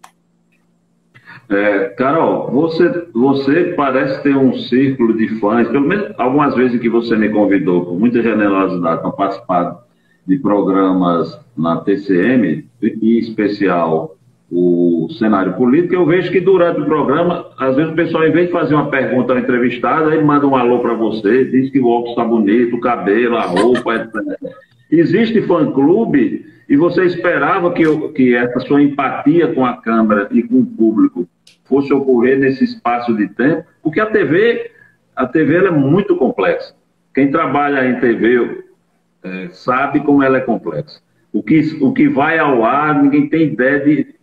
Carol, você parece ter um círculo de fãs, pelo menos algumas vezes que você me convidou, com muita generosidade, para participar de programas na TCM, em especial o cenário político. Eu vejo que durante o programa, às vezes o pessoal, em vez de fazer uma pergunta ao entrevistado, ele manda um alô para você, diz que o óculos está bonito, o cabelo, a roupa, etc. Existe fã-clube e você esperava que essa sua empatia com a Câmara e com o público fosse ocorrer nesse espaço de tempo? Porque a TV ela é muito complexa. Quem trabalha em TV sabe como ela é complexa. O que vai ao ar, ninguém tem ideia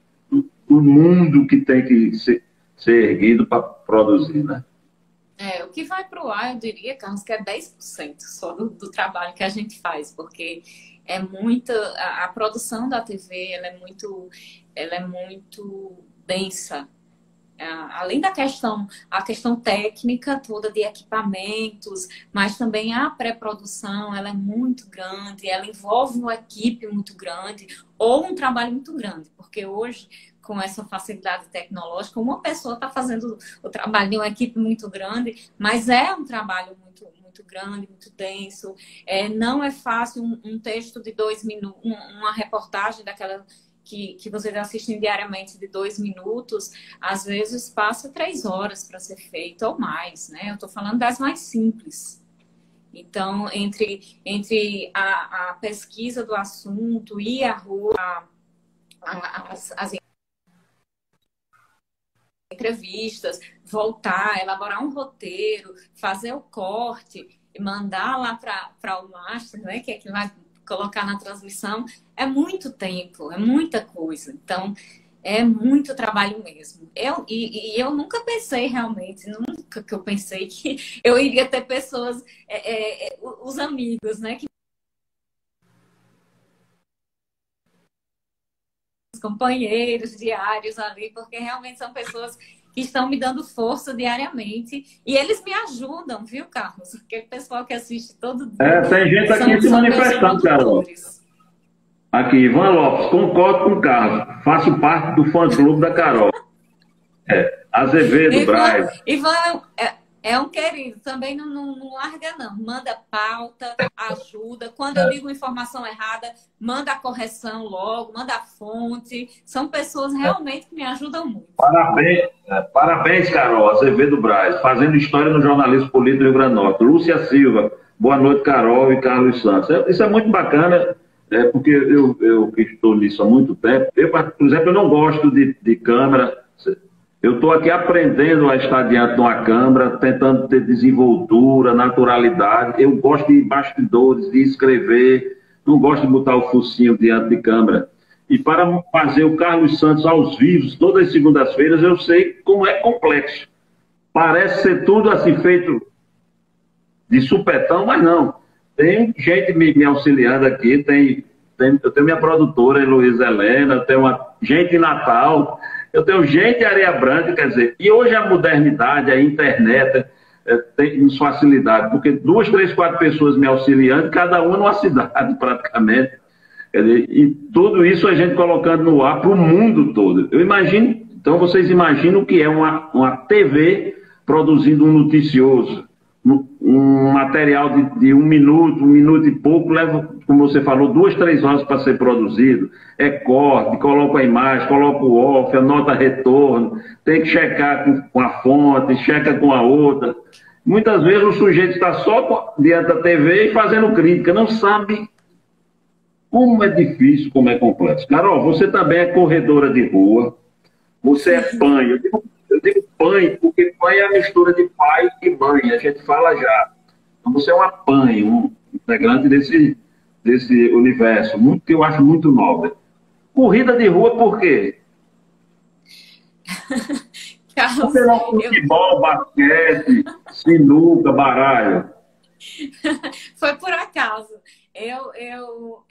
do mundo que tem que ser erguido para produzir, né? O que vai para o ar, eu diria, Carlos, que é 10% só do trabalho que a gente faz, porque é muita... A produção da TV, ela é muito densa. Além da a questão técnica toda de equipamentos, mas também a pré-produção, ela é muito grande, ela envolve uma equipe muito grande ou um trabalho muito grande, porque hoje, com essa facilidade tecnológica, uma pessoa está fazendo o trabalho de uma equipe muito grande, mas é um trabalho muito grande, muito denso. Não é fácil um texto de 2 minutos, uma reportagem daquela que vocês assistem diariamente de 2 minutos, às vezes passa 3 horas para ser feito ou mais, né? Eu estou falando das mais simples. Então, entre a pesquisa do assunto e a rua, as entrevistas, voltar, elaborar um roteiro, fazer o corte e mandar lá para o master, né, que é que vai colocar na transmissão, é muito tempo, é muita coisa. Então, é muito trabalho mesmo. Eu nunca pensei realmente, nunca que eu pensei que eu iria ter pessoas, os amigos, né, que companheiros diários ali, porque realmente são pessoas que estão me dando força diariamente e eles me ajudam, viu, Carlos? Aquele pessoal que assiste todo dia. Tem gente aqui se manifestando, Carol. Aqui, Ivan Lopes, concordo com o Carlos, faço parte do fã-clube da Carol. Azevedo, Braz. Ivan É um querido, também não larga, não. Manda pauta, ajuda. Quando eu digo informação errada, manda a correção logo, manda a fonte. São pessoas realmente que me ajudam muito. Parabéns, parabéns, Carol Azevedo Braz, fazendo história no jornalismo político do Rio Grande do Norte. Lúcia Silva, boa noite, Carol e Carlos Santos. Isso é muito bacana, porque eu que estou nisso há muito tempo. Eu, por exemplo, eu não gosto de câmera. Eu estou aqui aprendendo a estar diante de uma câmera, tentando ter desenvoltura, naturalidade. Eu gosto de bastidores, de escrever, não gosto de botar o focinho diante de câmera. E para fazer o Carlos Santos aos vivos, todas as segundas-feiras, eu sei como é complexo. Parece ser tudo assim feito de supetão, mas não. Tem gente me auxiliando aqui, eu tenho minha produtora, Heloísa Helena, eu tenho gente em Natal, eu tenho gente em Areia Branca, quer dizer, e hoje a modernidade, a internet, tem facilidade, porque 2, 3, 4 pessoas me auxiliando, cada uma numa cidade praticamente. Quer dizer, e tudo isso a gente colocando no ar para o mundo todo. Eu imagino, então vocês imaginam o que é uma TV produzindo um noticioso, um material de 1 minuto e pouco, leva, como você falou, 2, 3 horas para ser produzido. É corte, coloca a imagem, coloca o off, anota retorno, tem que checar com a fonte, checa com a outra. Muitas vezes o sujeito está só diante da TV e fazendo crítica, não sabe como é difícil, como é complexo. Carol, você também é corredora de rua, você é pãe. Eu digo pãe, porque pãe é a mistura de pai e mãe, a gente fala já. Então você é uma pãe, um integrante desse universo, que eu acho muito nobre. Corrida de rua por quê? Carlos, futebol, basquete, sinuca, baralho. Foi por acaso. Eu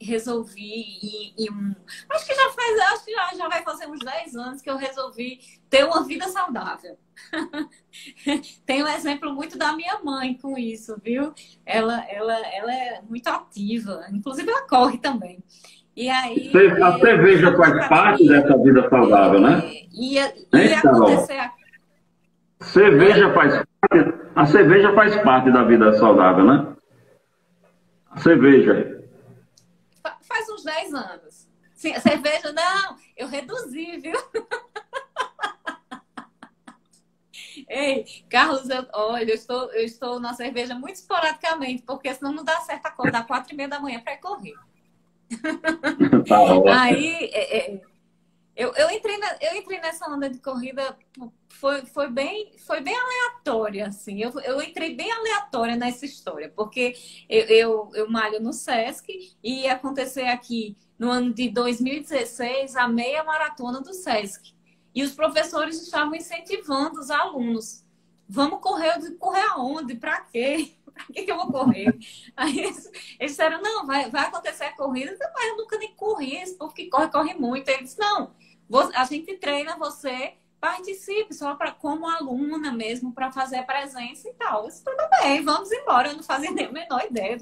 resolvi acho que já vai fazer uns 10 anos que eu resolvi ter uma vida saudável. Tem um exemplo muito da minha mãe com isso, viu? Ela é muito ativa, inclusive ela corre também. E aí, a cerveja faz parte dessa vida saudável, né? Ia acontecer a cerveja faz parte da vida saudável, né? A cerveja. Faz uns 10 anos. Sim, a cerveja, não, eu reduzi, viu? Ei, Carlos, olha, eu estou na cerveja muito esporadicamente, porque senão não dá certo acordar 4h30 da manhã para ir correr. Tá, aí, eu entrei nessa onda de corrida, foi bem aleatória, assim. Eu entrei bem aleatória nessa história, porque eu malho no Sesc e ia acontecer aqui no ano de 2016 a meia maratona do Sesc. E os professores estavam incentivando os alunos. Vamos correr, eu digo, correr aonde? Para quê? Para que eu vou correr? Aí eles disseram, não, vai acontecer a corrida. Mas eu nunca nem corri, esse povo que corre muito. Eles disseram, não, a gente treina você, participe só como aluna mesmo, para fazer a presença e tal. Eu disse, tudo bem, vamos embora. Eu não fazia nem a menor ideia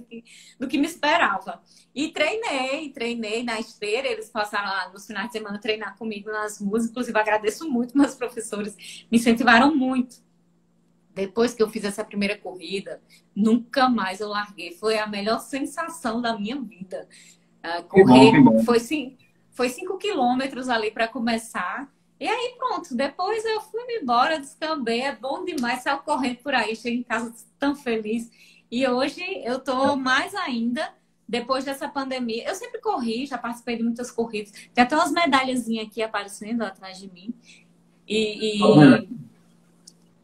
do que me esperava. E treinei na esteira. Eles passaram lá nos finais de semana treinar comigo nas ruas. Inclusive, agradeço muito, meus professores me incentivaram muito. Depois que eu fiz essa primeira corrida, nunca mais eu larguei. Foi a melhor sensação da minha vida. Correr, que bom. Foi 5 quilômetros ali para começar. E aí pronto, depois eu fui embora, descambei. É bom demais sair correndo por aí. Cheguei em casa tão feliz. E hoje eu tô mais ainda, depois dessa pandemia. Eu sempre corri, já participei de muitas corridas. Tem até umas medalhazinhas aqui aparecendo atrás de mim.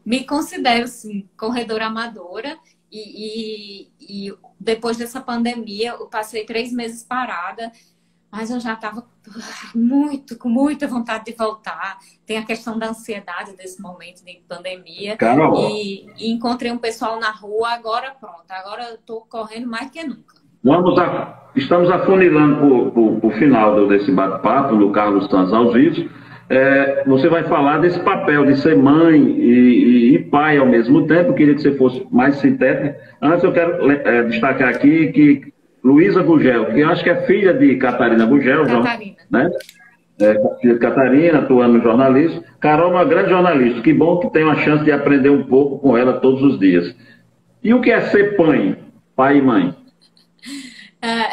Me considero, sim, corredora amadora e depois dessa pandemia eu passei 3 meses parada, mas eu já estava com muita vontade de voltar. Tem a questão da ansiedade desse momento de pandemia. Carol. E encontrei um pessoal na rua, agora pronto, agora eu estou correndo mais que nunca. Estamos afunilando para o final desse bate-papo do Carlos Santos aos vivos. Você vai falar desse papel de ser mãe e pai ao mesmo tempo. Eu queria que você fosse mais sintético. Antes eu quero destacar aqui que Luísa Gugel, que eu acho que é filha de Catarina Gugel, Catarina. Né? Filha Catarina, atuando no jornalismo. Carol é uma grande jornalista. Que bom que tenho a chance de aprender um pouco com ela todos os dias. E o que é ser pai e mãe?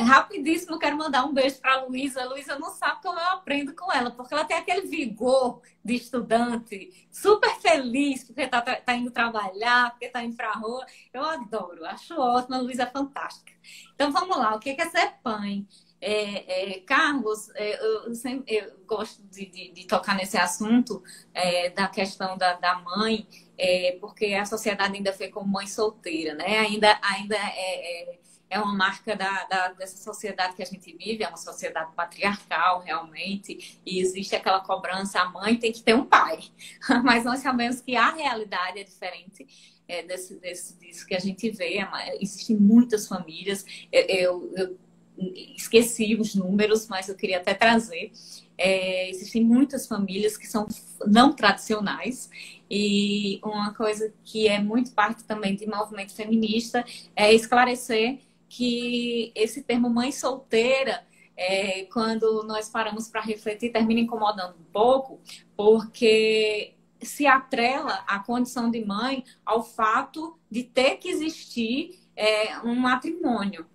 Rapidíssimo, quero mandar um beijo para a Luísa. A Luísa não sabe como eu aprendo com ela, porque ela tem aquele vigor de estudante, super feliz, porque tá indo trabalhar, porque está indo para a rua. Eu adoro, acho ótimo, a Luísa é fantástica. Então vamos lá, o que é ser pai? Carlos, eu gosto de tocar nesse assunto da questão da mãe, porque a sociedade ainda vê como mãe solteira, né? Ainda é uma marca dessa sociedade que a gente vive, é uma sociedade patriarcal, realmente, e existe aquela cobrança, a mãe tem que ter um pai. Mas nós sabemos que a realidade é diferente disso que a gente vê. Existem muitas famílias, eu esqueci os números, mas eu queria até trazer. Existem muitas famílias que são não tradicionais, e uma coisa que é muito parte também de movimento feminista é esclarecer que esse termo mãe solteira, quando nós paramos para refletir, termina incomodando um pouco, porque se atrela a condição de mãe ao fato de ter que existir um matrimônio,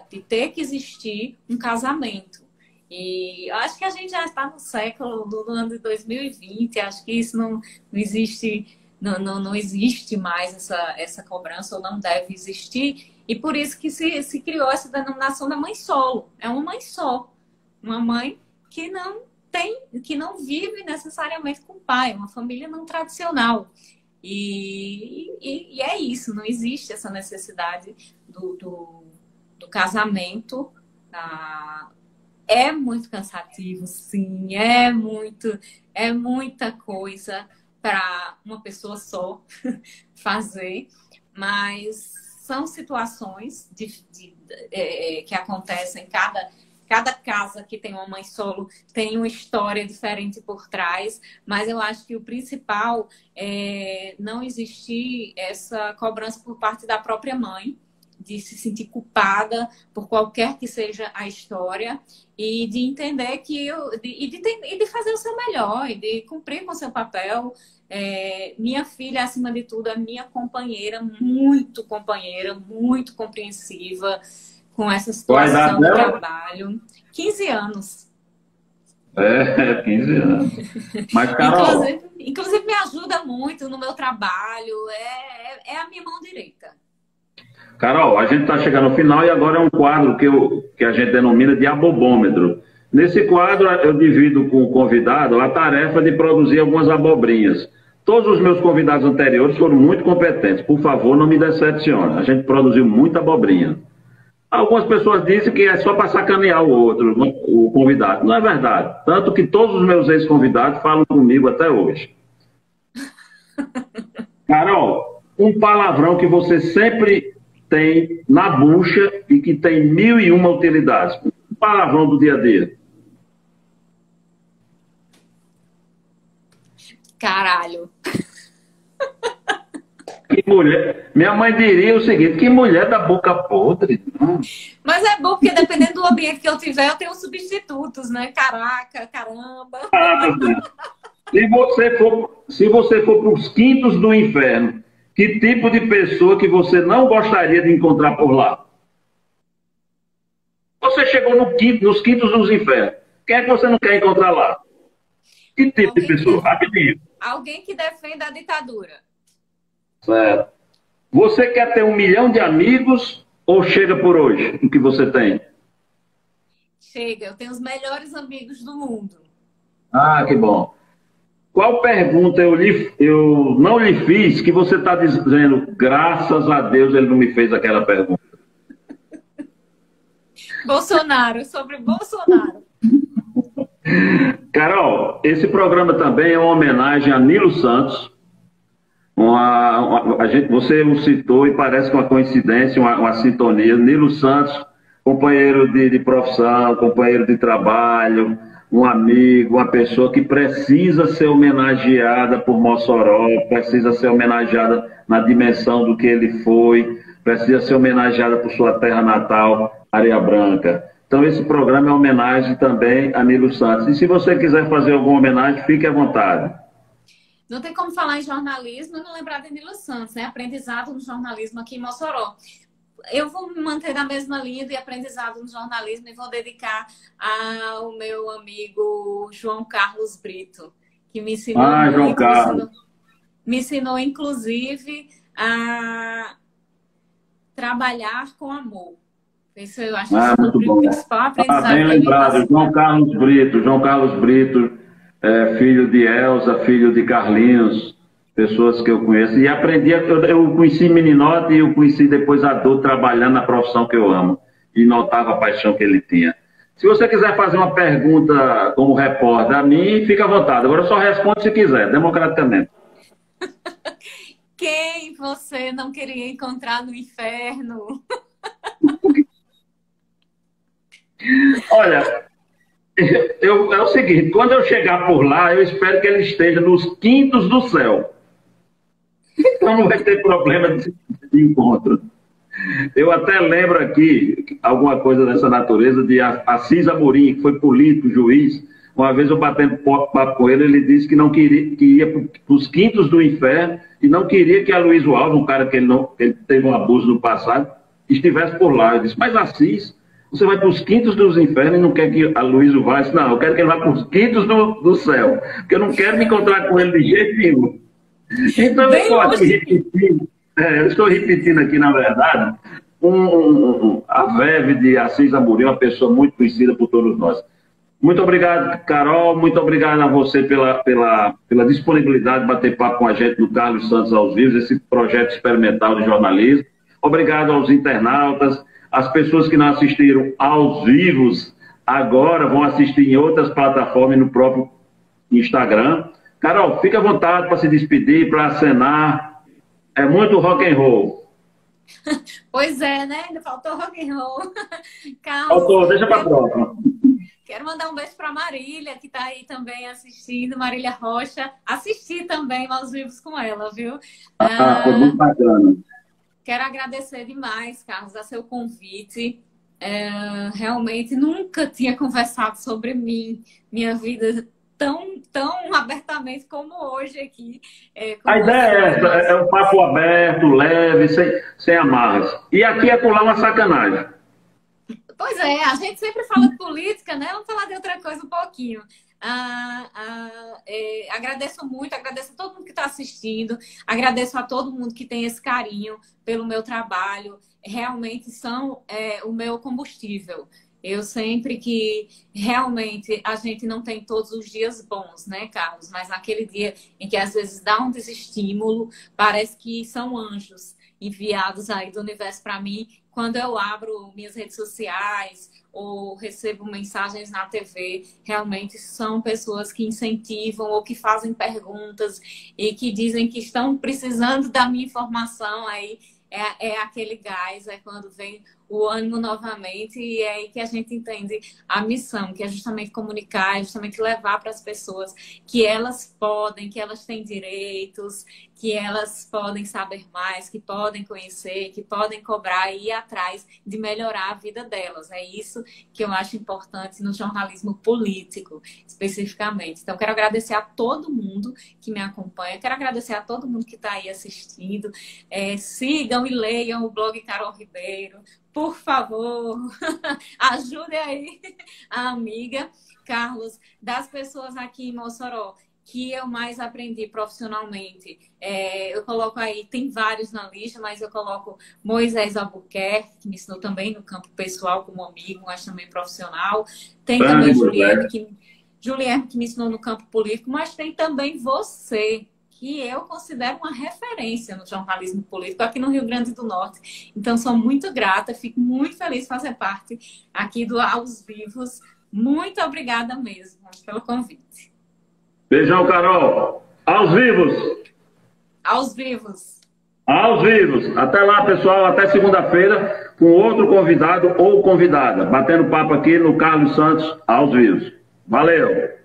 de ter que existir um casamento. E eu acho que a gente já está no século do ano de 2020, acho que isso não existe, não existe mais essa cobrança, ou não deve existir, e por isso que se criou essa denominação da mãe solo. É uma mãe só, uma mãe que não vive necessariamente com o pai, uma família não tradicional. E é isso, não existe essa necessidade do casamento. É muito cansativo, sim, é muita coisa para uma pessoa só fazer, mas são situações que acontecem. Cada casa que tem uma mãe solo tem uma história diferente por trás, mas eu acho que o principal é não existir essa cobrança por parte da própria mãe, de se sentir culpada por qualquer que seja a história, e de entender e de fazer o seu melhor, e de cumprir com o seu papel. Minha filha, acima de tudo, é minha companheira, muito compreensiva com essa situação do trabalho. 15 anos. 15 anos. Mas, Carol... Inclusive me ajuda muito no meu trabalho, é a minha mão direita. Carol, a gente está chegando ao final e agora é um quadro que a gente denomina de abobômetro. Nesse quadro, eu divido com o convidado a tarefa de produzir algumas abobrinhas. Todos os meus convidados anteriores foram muito competentes. Por favor, não me decepcione. A gente produziu muita abobrinha. Algumas pessoas dizem que é só para sacanear o convidado. Não é verdade. Tanto que todos os meus ex-convidados falam comigo até hoje. Carol, um palavrão que você sempre tem na bucha e que tem 1001 utilidades. Um palavrão do dia a dia. Caralho. Que mulher. Minha mãe diria o seguinte: que mulher da boca podre. Mas é bom, porque dependendo do ambiente que eu tiver, eu tenho substitutos, né? Caraca, caramba. Se você for para os quintos do inferno, que tipo de pessoa que você não gostaria de encontrar por lá? Você chegou nos quintos dos infernos. Quem é que você não quer encontrar lá? Que tipo de pessoa? Rapidinho. Alguém que defenda a ditadura. Certo. Você quer ter 1 milhão de amigos ou chega por hoje o que você tem? Chega, eu tenho os melhores amigos do mundo. Ah, que bom. Qual pergunta eu não lhe fiz que você está dizendo, graças a Deus ele não me fez aquela pergunta? Bolsonaro, sobre Bolsonaro. Carol, esse programa também é uma homenagem a Nilo Santos. Você o citou e parece uma coincidência, uma sintonia. Nilo Santos, companheiro de profissão, companheiro de trabalho, um amigo, uma pessoa que precisa ser homenageada por Mossoró, precisa ser homenageada na dimensão do que ele foi, precisa ser homenageada por sua terra natal, Areia Branca. Então, esse programa é uma homenagem também a Nilo Santos. E se você quiser fazer alguma homenagem, fique à vontade. Não tem como falar em jornalismo e não lembrar de Nilo Santos, né? Aprendizado no jornalismo aqui em Mossoró. Eu vou me manter na mesma linha de aprendizado no jornalismo e vou dedicar ao meu amigo João Carlos Brito, que me ensinou João Carlos. Me ensinou, inclusive, a trabalhar com amor. Isso eu acho que o principal aprendizado. Bem lembrado, João Carlos Brito. João Carlos Brito, filho de Elza, filho de Carlinhos, pessoas que eu conheço. E aprendi, eu conheci meninote e eu conheci depois adulto trabalhando na profissão que eu amo. E notava a paixão que ele tinha. Se você quiser fazer uma pergunta como repórter a mim, fica à vontade. Agora só responde se quiser, democraticamente. Quem você não queria encontrar no inferno? Olha, é o seguinte, quando eu chegar por lá, eu espero que ele esteja nos quintos do céu. Então não vai ter problema de encontro. Eu até lembro aqui alguma coisa dessa natureza de Assis Amorim, que foi político, juiz. Uma vez eu batendo papo com ele, ele disse que não queria, que ia para os quintos do inferno e não queria que a Luiz Alves, um cara que ele teve um abuso no passado, estivesse por lá. Eu disse, mas Assis, você vai para os quintos dos infernos e não quer que a Luiz vá? Não, eu quero que ele vá para os quintos do céu, porque eu não quero me encontrar com ele de jeito nenhum. Então eu estou aqui repetindo, eu estou repetindo aqui, na verdade, a verve de Assis Amorim, uma pessoa muito conhecida por todos nós. Muito obrigado, Carol. Muito obrigado a você pela disponibilidade de bater papo com a gente do Carlos Santos aos Vivos, esse projeto experimental de jornalismo. Obrigado aos internautas, as pessoas que não assistiram aos vivos, agora vão assistir em outras plataformas, no próprio Instagram. Carol, fica à vontade para se despedir, para acenar. É muito rock and roll. Pois é, né? Ainda faltou rock and roll. Carlos, faltou, deixa para a próxima. Quero mandar um beijo para Marília, que está aí também assistindo, Marília Rocha. Assisti também aos vivos com ela, viu? Foi muito bacana. Quero agradecer demais, Carlos, a seu convite. Realmente nunca tinha conversado sobre mim, minha vida tão abertamente como hoje aqui. A ideia é essa, é um papo aberto, leve, sem amarras. E aqui é pular uma sacanagem. Pois é, a gente sempre fala de política, né? Vamos falar de outra coisa um pouquinho. Agradeço muito, agradeço a todo mundo que está assistindo, agradeço a todo mundo que tem esse carinho pelo meu trabalho. Realmente são o meu combustível. Eu sempre que realmente a gente não tem todos os dias bons, né, Carlos? Mas naquele dia em que às vezes dá um desestímulo, parece que são anjos enviados aí do universo para mim. Quando eu abro minhas redes sociais ou recebo mensagens na TV, realmente são pessoas que incentivam ou que fazem perguntas e que dizem que estão precisando da minha informação. Aí é aquele gás, é quando vem o ânimo novamente, e é aí que a gente entende a missão, que é justamente comunicar, é justamente levar para as pessoas que elas podem, que elas têm direitos, que elas podem saber mais, que podem conhecer, que podem cobrar e ir atrás de melhorar a vida delas. É isso que eu acho importante no jornalismo político, especificamente. Então, quero agradecer a todo mundo que me acompanha, quero agradecer a todo mundo que está aí assistindo. Sigam e leiam o blog Carol Ribeiro, por favor, ajudem aí a amiga. Carlos, das pessoas aqui em Mossoró que eu mais aprendi profissionalmente, eu coloco aí, tem vários na lista, mas eu coloco Moisés Albuquerque, que me ensinou também no campo pessoal como amigo, mas também profissional. Tem também Juliane, que me ensinou no campo político, mas tem também você, que eu considero uma referência no jornalismo político aqui no Rio Grande do Norte. Então, sou muito grata, fico muito feliz de fazer parte aqui do Aos Vivos. Muito obrigada mesmo pelo convite. Beijão, Carol. Aos vivos. Aos vivos. Aos vivos. Até lá, pessoal. Até segunda-feira com outro convidado ou convidada. Batendo papo aqui no Carlos Santos, aos vivos. Valeu.